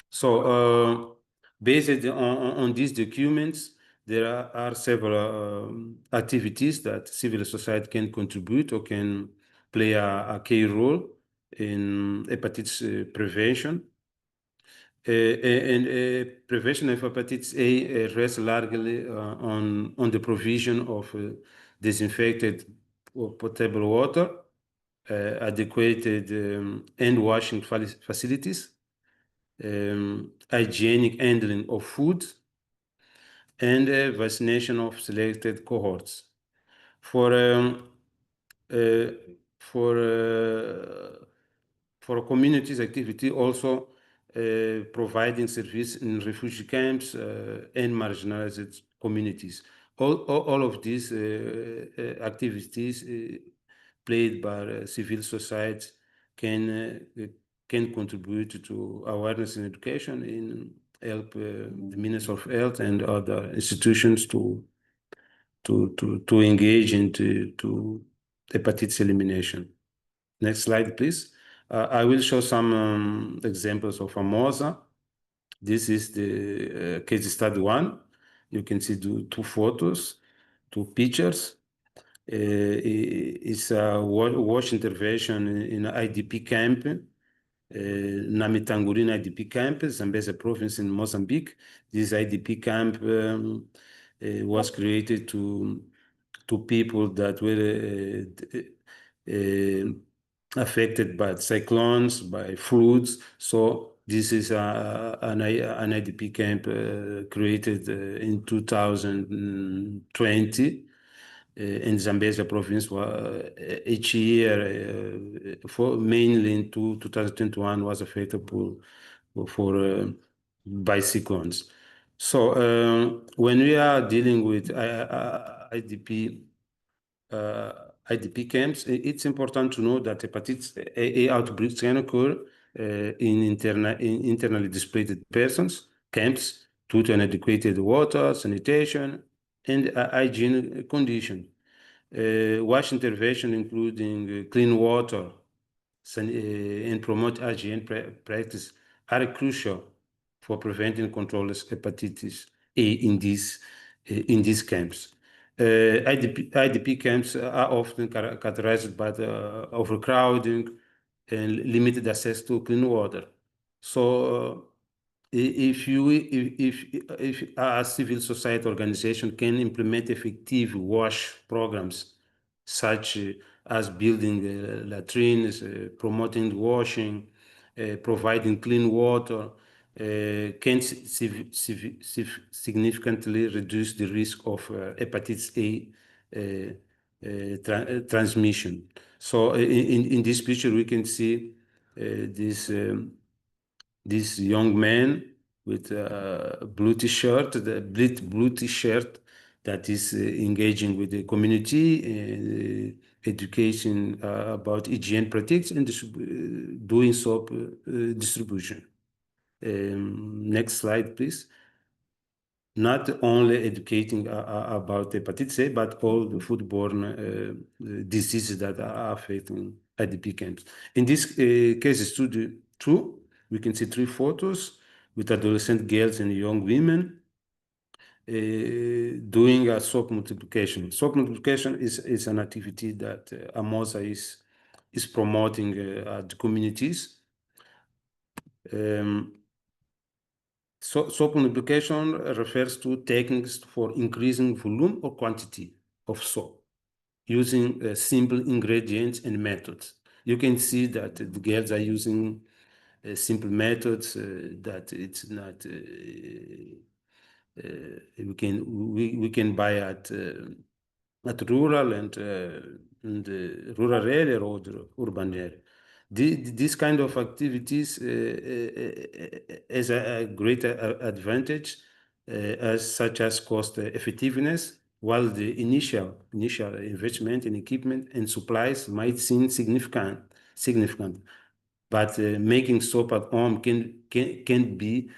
So based on these documents, there are several activities that civil society can contribute or can play a key role in hepatitis prevention. Prevention of hepatitis A rests largely on the provision of disinfected or potable water, adequate hand washing facilities, hygienic handling of food, and vaccination of selected cohorts. For for communities activity, also providing service in refugee camps and marginalized communities. All of these activities played by civil society can contribute to awareness and education and help the Ministry of Health and other institutions to engage into hepatitis elimination. Next slide, please. I will show some examples of AMOSA. This is the case study 1. You can see two photos, 2 pictures. It's a wash intervention in an IDP camp, Namitangurina IDP camp, Zambezi province in Mozambique. This IDP camp was created to people that were affected by cyclones, by floods. So this is an IDP camp created in 2020 in Zambezi province. Each year, mainly in 2021, was affected by cyclones. So when we are dealing with IDP camps, it's important to know that hepatitis A outbreaks can occur in internally displaced persons, camps, due to inadequate water, sanitation, and hygiene condition. Wash intervention, including clean water and promote hygiene practice, are crucial for preventing and controlling hepatitis A in these camps. IDP camps are often characterized by the overcrowding and limited access to clean water. So if a civil society organization can implement effective wash programs, such as building latrines, promoting washing, providing clean water, can significantly reduce the risk of hepatitis A transmission. So in this picture, we can see this young man with a blue t-shirt, that is engaging with the community, education about hygiene practices, and doing soap distribution. Next slide, please. Not only educating about hepatitis A, but all the foodborne diseases that are affecting IDP camps. In this case study 2, we can see 3 photos with adolescent girls and young women doing a soap multiplication. Soap multiplication is an activity that AMOSA is promoting at the communities. Soap multiplication refers to techniques for increasing volume or quantity of soap using simple ingredients and methods. You can see that the girls are using simple methods that it's not we can buy at rural and rural area or the urban area. This kind of activities has a greater advantage such as cost effectiveness, while the initial investment in equipment and supplies might seem significant, but making soap at home can be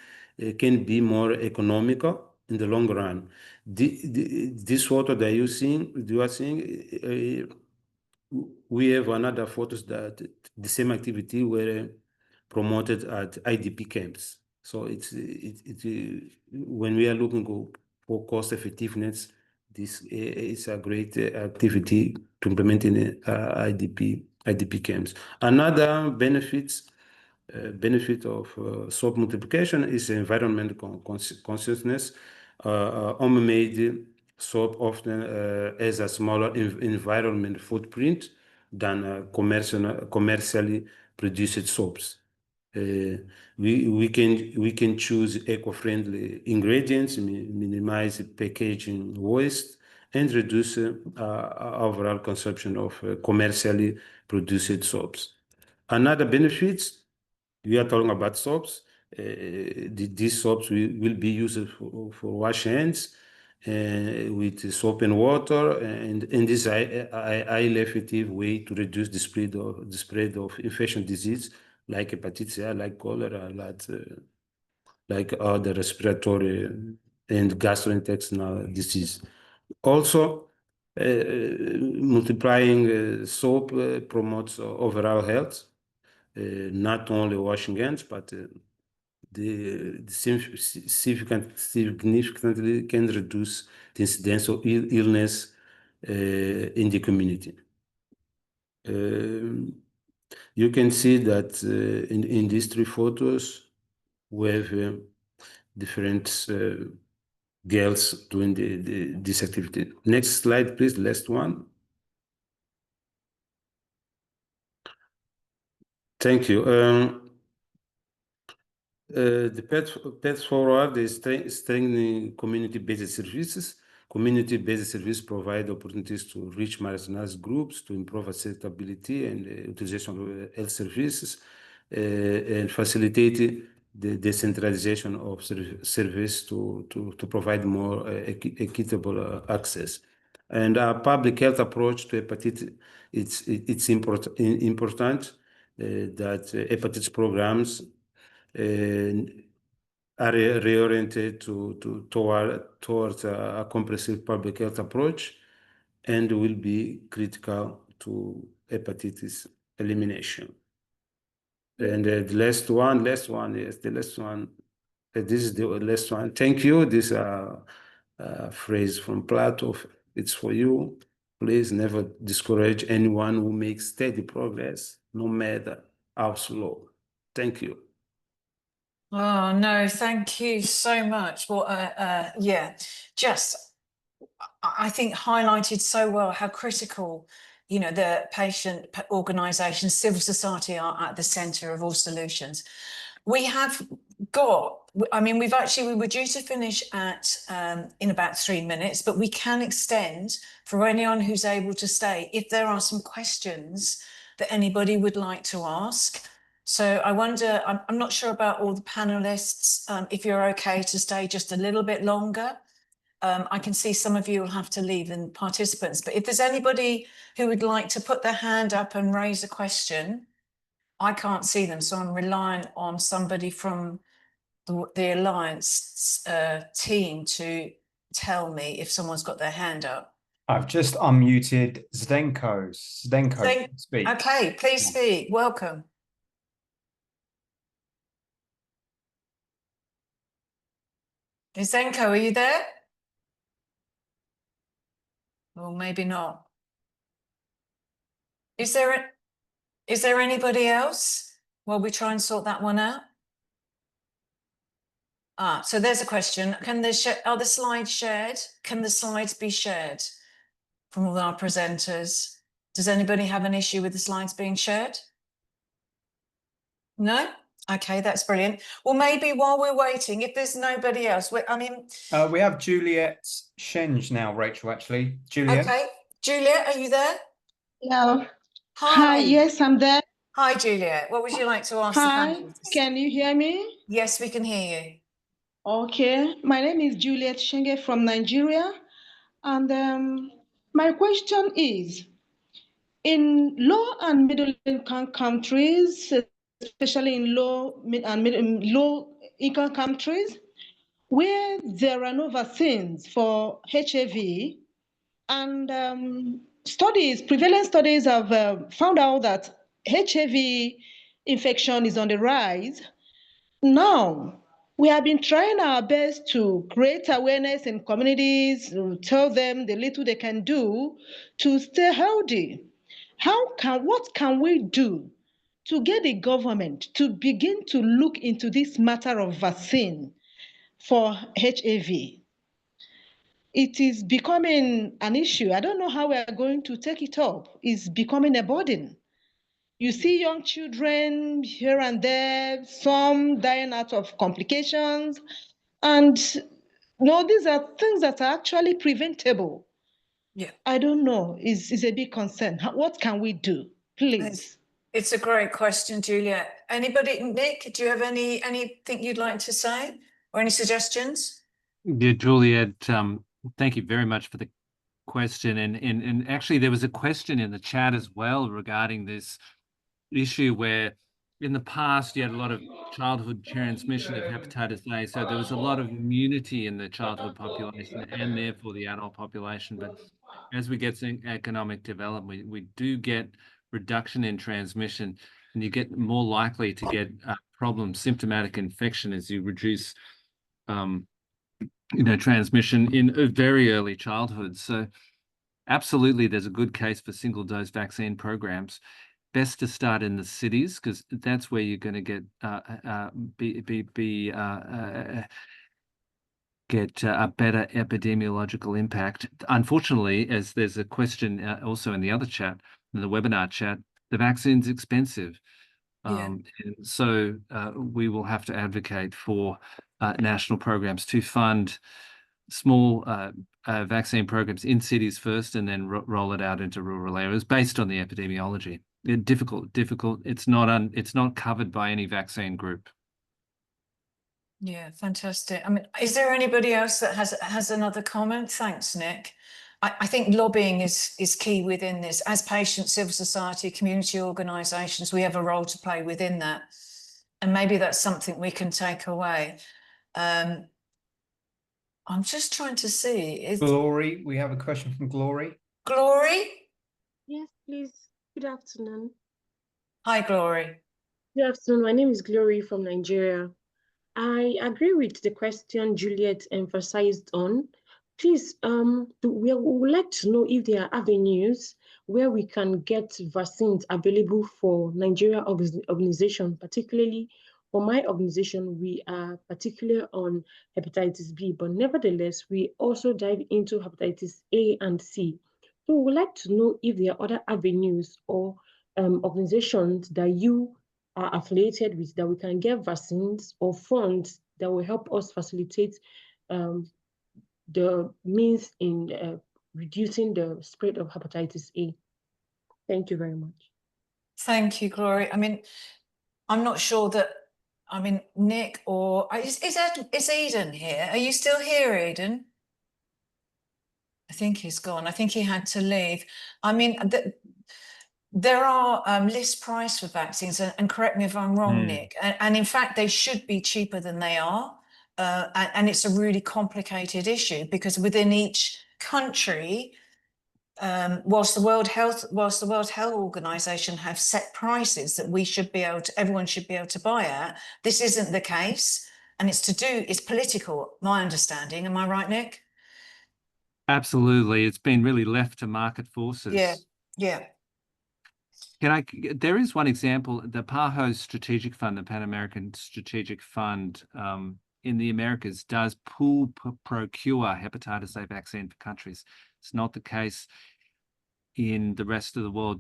more economical in the long run. This photo that you are seeing, we have another photos that the same activity were promoted at IDP camps. So it's when we are looking for cost effectiveness, this is a great activity to implement in IDP camps. Another benefit of soap multiplication is environmental consciousness. Homemade soap often has a smaller environment footprint than commercially produced soaps. We can choose eco-friendly ingredients, minimize packaging waste, and reduce overall consumption of commercially produced soaps. Another benefits, we are talking about soaps. These soaps will be used for wash hands with soap and water, and this is a highly effective way to reduce the spread of infection disease like hepatitis A, like cholera, like other respiratory and gastrointestinal disease. Also, multiplying soap promotes overall health, not only washing hands, but significantly can reduce the incidence of illness in the community. You can see that in these 3 photos, we have different girls doing this activity. Next slide, please, last one. Thank you. The path forward is strengthening community-based services. Community-based services provide opportunities to reach marginalized groups, to improve accessibility and utilization of health services, and facilitate the decentralization of service to provide more equitable access. And our public health approach to hepatitis, it's important that hepatitis programs are reoriented towards a comprehensive public health approach, and will be critical to hepatitis elimination. And the last one, yes, the last one. This is the last one. Thank you. This phrase from Plato. It's for you. Please never discourage anyone who makes steady progress, no matter how slow. Thank you. Oh, no, thank you so much. Well, yeah, just, I think highlighted so well how critical, you know, the patient organisations, civil society are at the centre of all solutions. We have got, I mean, we were due to finish at in about 3 minutes, but we can extend for anyone who's able to stay if there are some questions that anybody would like to ask. So I wonder, I'm not sure about all the panelists, if you're okay to stay just a little bit longer. I can see some of you will have to leave, and participants, but if there's anybody who would like to put their hand up and raise a question, I can't see them, so I'm relying on somebody from the Alliance team to tell me if someone's got their hand up. I've just unmuted Zdenko. Zdenko, speak. Okay, please speak. Welcome. Zdenko, are you there? Well, maybe not. Is there anybody else while we try and sort that one out? So there's a question. Are the slides shared? Can the slides be shared from all our presenters? Does anybody have an issue with the slides being shared? No? Okay, that's brilliant. Well, maybe while we're waiting, if there's nobody else, we have Juliet Shenge now, Rachel, actually. Juliet. Okay, Juliet, are you there? Hello. Hi. Yes, I'm there. Hi, Juliet. What would you like to ask the Hi, panelists? can you hear me? Yes, we can hear you. Okay, my name is Juliet Shenge from Nigeria. And my question is, in low and middle income countries, especially in low income countries, where there are no vaccines for HIV, and prevalent studies have found out that HIV infection is on the rise. Now, we have been trying our best to create awareness in communities, to tell them the little they can do to stay healthy. What can we do to get the government to begin to look into this matter of vaccine for HIV? It is becoming an issue. I don't know how we are going to take it up. It's becoming a burden. You see young children here and there, some dying out of complications. And these are things that are actually preventable Yeah. I don't know, is a big concern. What can we do, please? It's a great question, Juliet. Anybody, Nick, do you have anything you'd like to say or any suggestions? Yeah, Juliet, thank you very much for the question. And actually there was a question in the chat as well regarding this issue where in the past you had a lot of childhood transmission of hepatitis A. So there was a lot of immunity in the childhood population and therefore the adult population. But as we get to economic development, we do get reduction in transmission, and you get more likely to get problems, symptomatic infection as you reduce transmission in a very early childhood. So absolutely, there's a good case for single dose vaccine programs. Best to start in the cities because that's where you're going to get a better epidemiological impact. Unfortunately, as there's a question also in the other chat, in the webinar chat, the vaccine's expensive. And so we will have to advocate for national programs to fund small vaccine programs in cities first and then roll it out into rural areas based on the epidemiology. Difficult. It's not covered by any vaccine group. Yeah, fantastic. I mean, is there anybody else that has another comment? Thanks, Nick. I think lobbying is key within this. As patients, civil society, community organisations, we have a role to play within that. And maybe that's something we can take away. I'm just trying to see. Glory, we have a question from Glory. Glory? Yes, please. Good afternoon. Hi, Glory. Good afternoon. My name is Glory from Nigeria. I agree with the question Juliet emphasized on. Please, we would like to know if there are avenues where we can get vaccines available for Nigeria organization, particularly for my organization. We are particular on hepatitis B, but nevertheless, we also dive into hepatitis A and C. So we would like to know if there are other avenues or organizations that you are affiliated with that we can get vaccines or funds that will help us facilitate the means in reducing the spread of hepatitis A. Thank you very much. Thank you, Glory. I mean, I'm not sure that, I mean, Nick or is Eden here? Are you still here, Eden? I think he's gone. I think he had to leave. I mean, there are list price for vaccines, and correct me if I'm wrong, Nick, and in fact, they should be cheaper than they are. And it's a really complicated issue because within each country, whilst the World Health Organization have set prices that everyone should be able to buy at, this isn't the case. And it's political, my understanding. Am I right, Nick? Absolutely. It's been really left to market forces. Yeah. There is one example, the PAHO Strategic Fund, the Pan American Strategic Fund in the Americas does procure hepatitis A vaccine for countries. It's not the case in the rest of the world.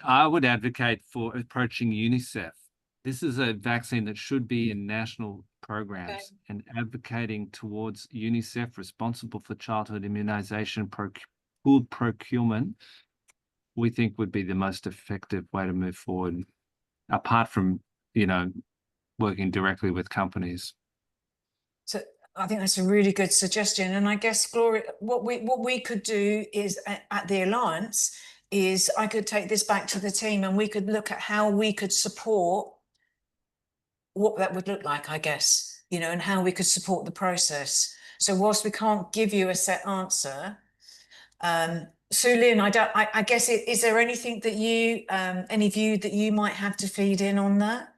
I would advocate for approaching UNICEF. This is a vaccine that should be in national programs, and advocating towards UNICEF, responsible for childhood immunization, pooled procurement, we think would be the most effective way to move forward, apart from, working directly with companies. So I think that's a really good suggestion. And I guess, Gloria, what we could do is at the Alliance is I could take this back to the team and we could look at how we could support what that would look like, I guess, and how we could support the process. So whilst we can't give you a set answer, Sue-Lin, I guess, is there anything that any view that you might have to feed in on that?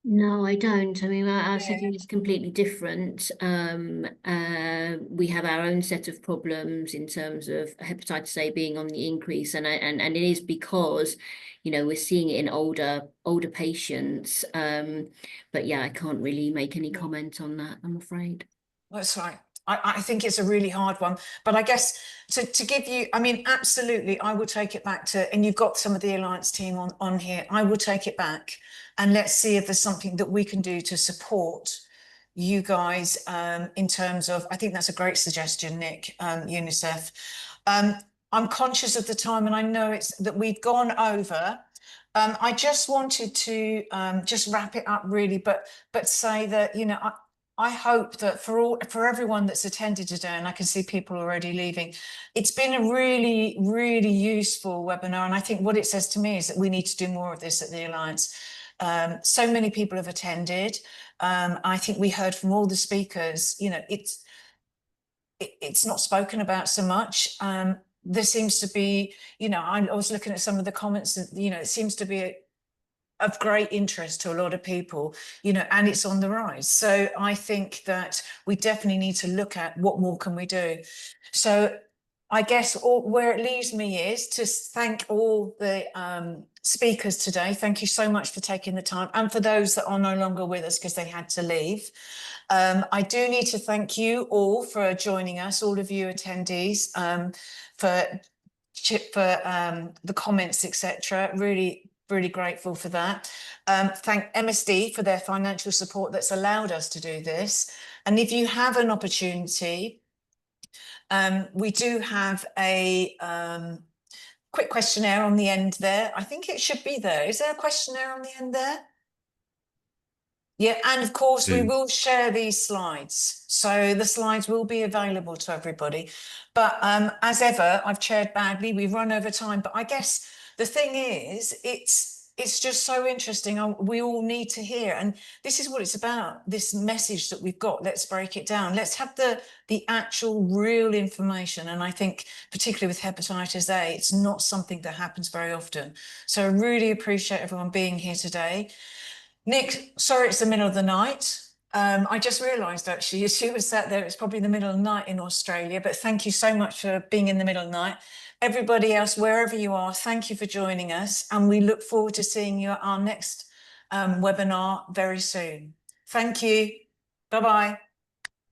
No, I don't. I mean, our setting is completely different. We have our own set of problems in terms of hepatitis A being on the increase, and it is because, we're seeing it in older patients. But yeah, I can't really make any comment on that, I'm afraid. That's right. I think it's a really hard one, but I guess to give you, I mean, absolutely, I will take it back to, and you've got some of the Alliance team on here, I will take it back and let's see if there's something that we can do to support you guys in terms of, I think that's a great suggestion, Nick, UNICEF. I'm conscious of the time, and I know it's that we've gone over. I just wanted to just wrap it up really, but say that, you know, I hope that for everyone that's attended today, and I can see people already leaving, it's been a really, really useful webinar. And I think what it says to me is that we need to do more of this at the Alliance. So many people have attended. I think we heard from all the speakers, you know, it's not spoken about so much. There seems to be, you know, I was looking at some of the comments that, you know, it seems to be of great interest to a lot of people, you know, and it's on the rise. So I think that we definitely need to look at what more can we do. So I guess where it leaves me is to thank all the speakers today. Thank you so much for taking the time, and for those that are no longer with us because they had to leave. I do need to thank you all for joining us, all of you attendees, for the comments, etc. Really grateful for that. Thank MSD for their financial support that's allowed us to do this. And if you have an opportunity, we do have a quick questionnaire on the end there. I think it should be there. Is there a questionnaire on the end there? Yeah, and of course we will share these slides. So the slides will be available to everybody. But as ever, I've chaired badly, we've run over time. But I guess the thing is, it's just so interesting. We all need to hear, and this is what it's about, this message that we've got. Let's break it down. Let's have the actual real information. And I think particularly with hepatitis A, it's not something that happens very often. So I really appreciate everyone being here today. Nick, sorry it's the middle of the night. I just realised actually, as you were sat there, it's probably the middle of the night in Australia, but thank you so much for being in the middle of the night. Everybody else, wherever you are, thank you for joining us, and we look forward to seeing you at our next webinar very soon. Thank you. Bye-bye.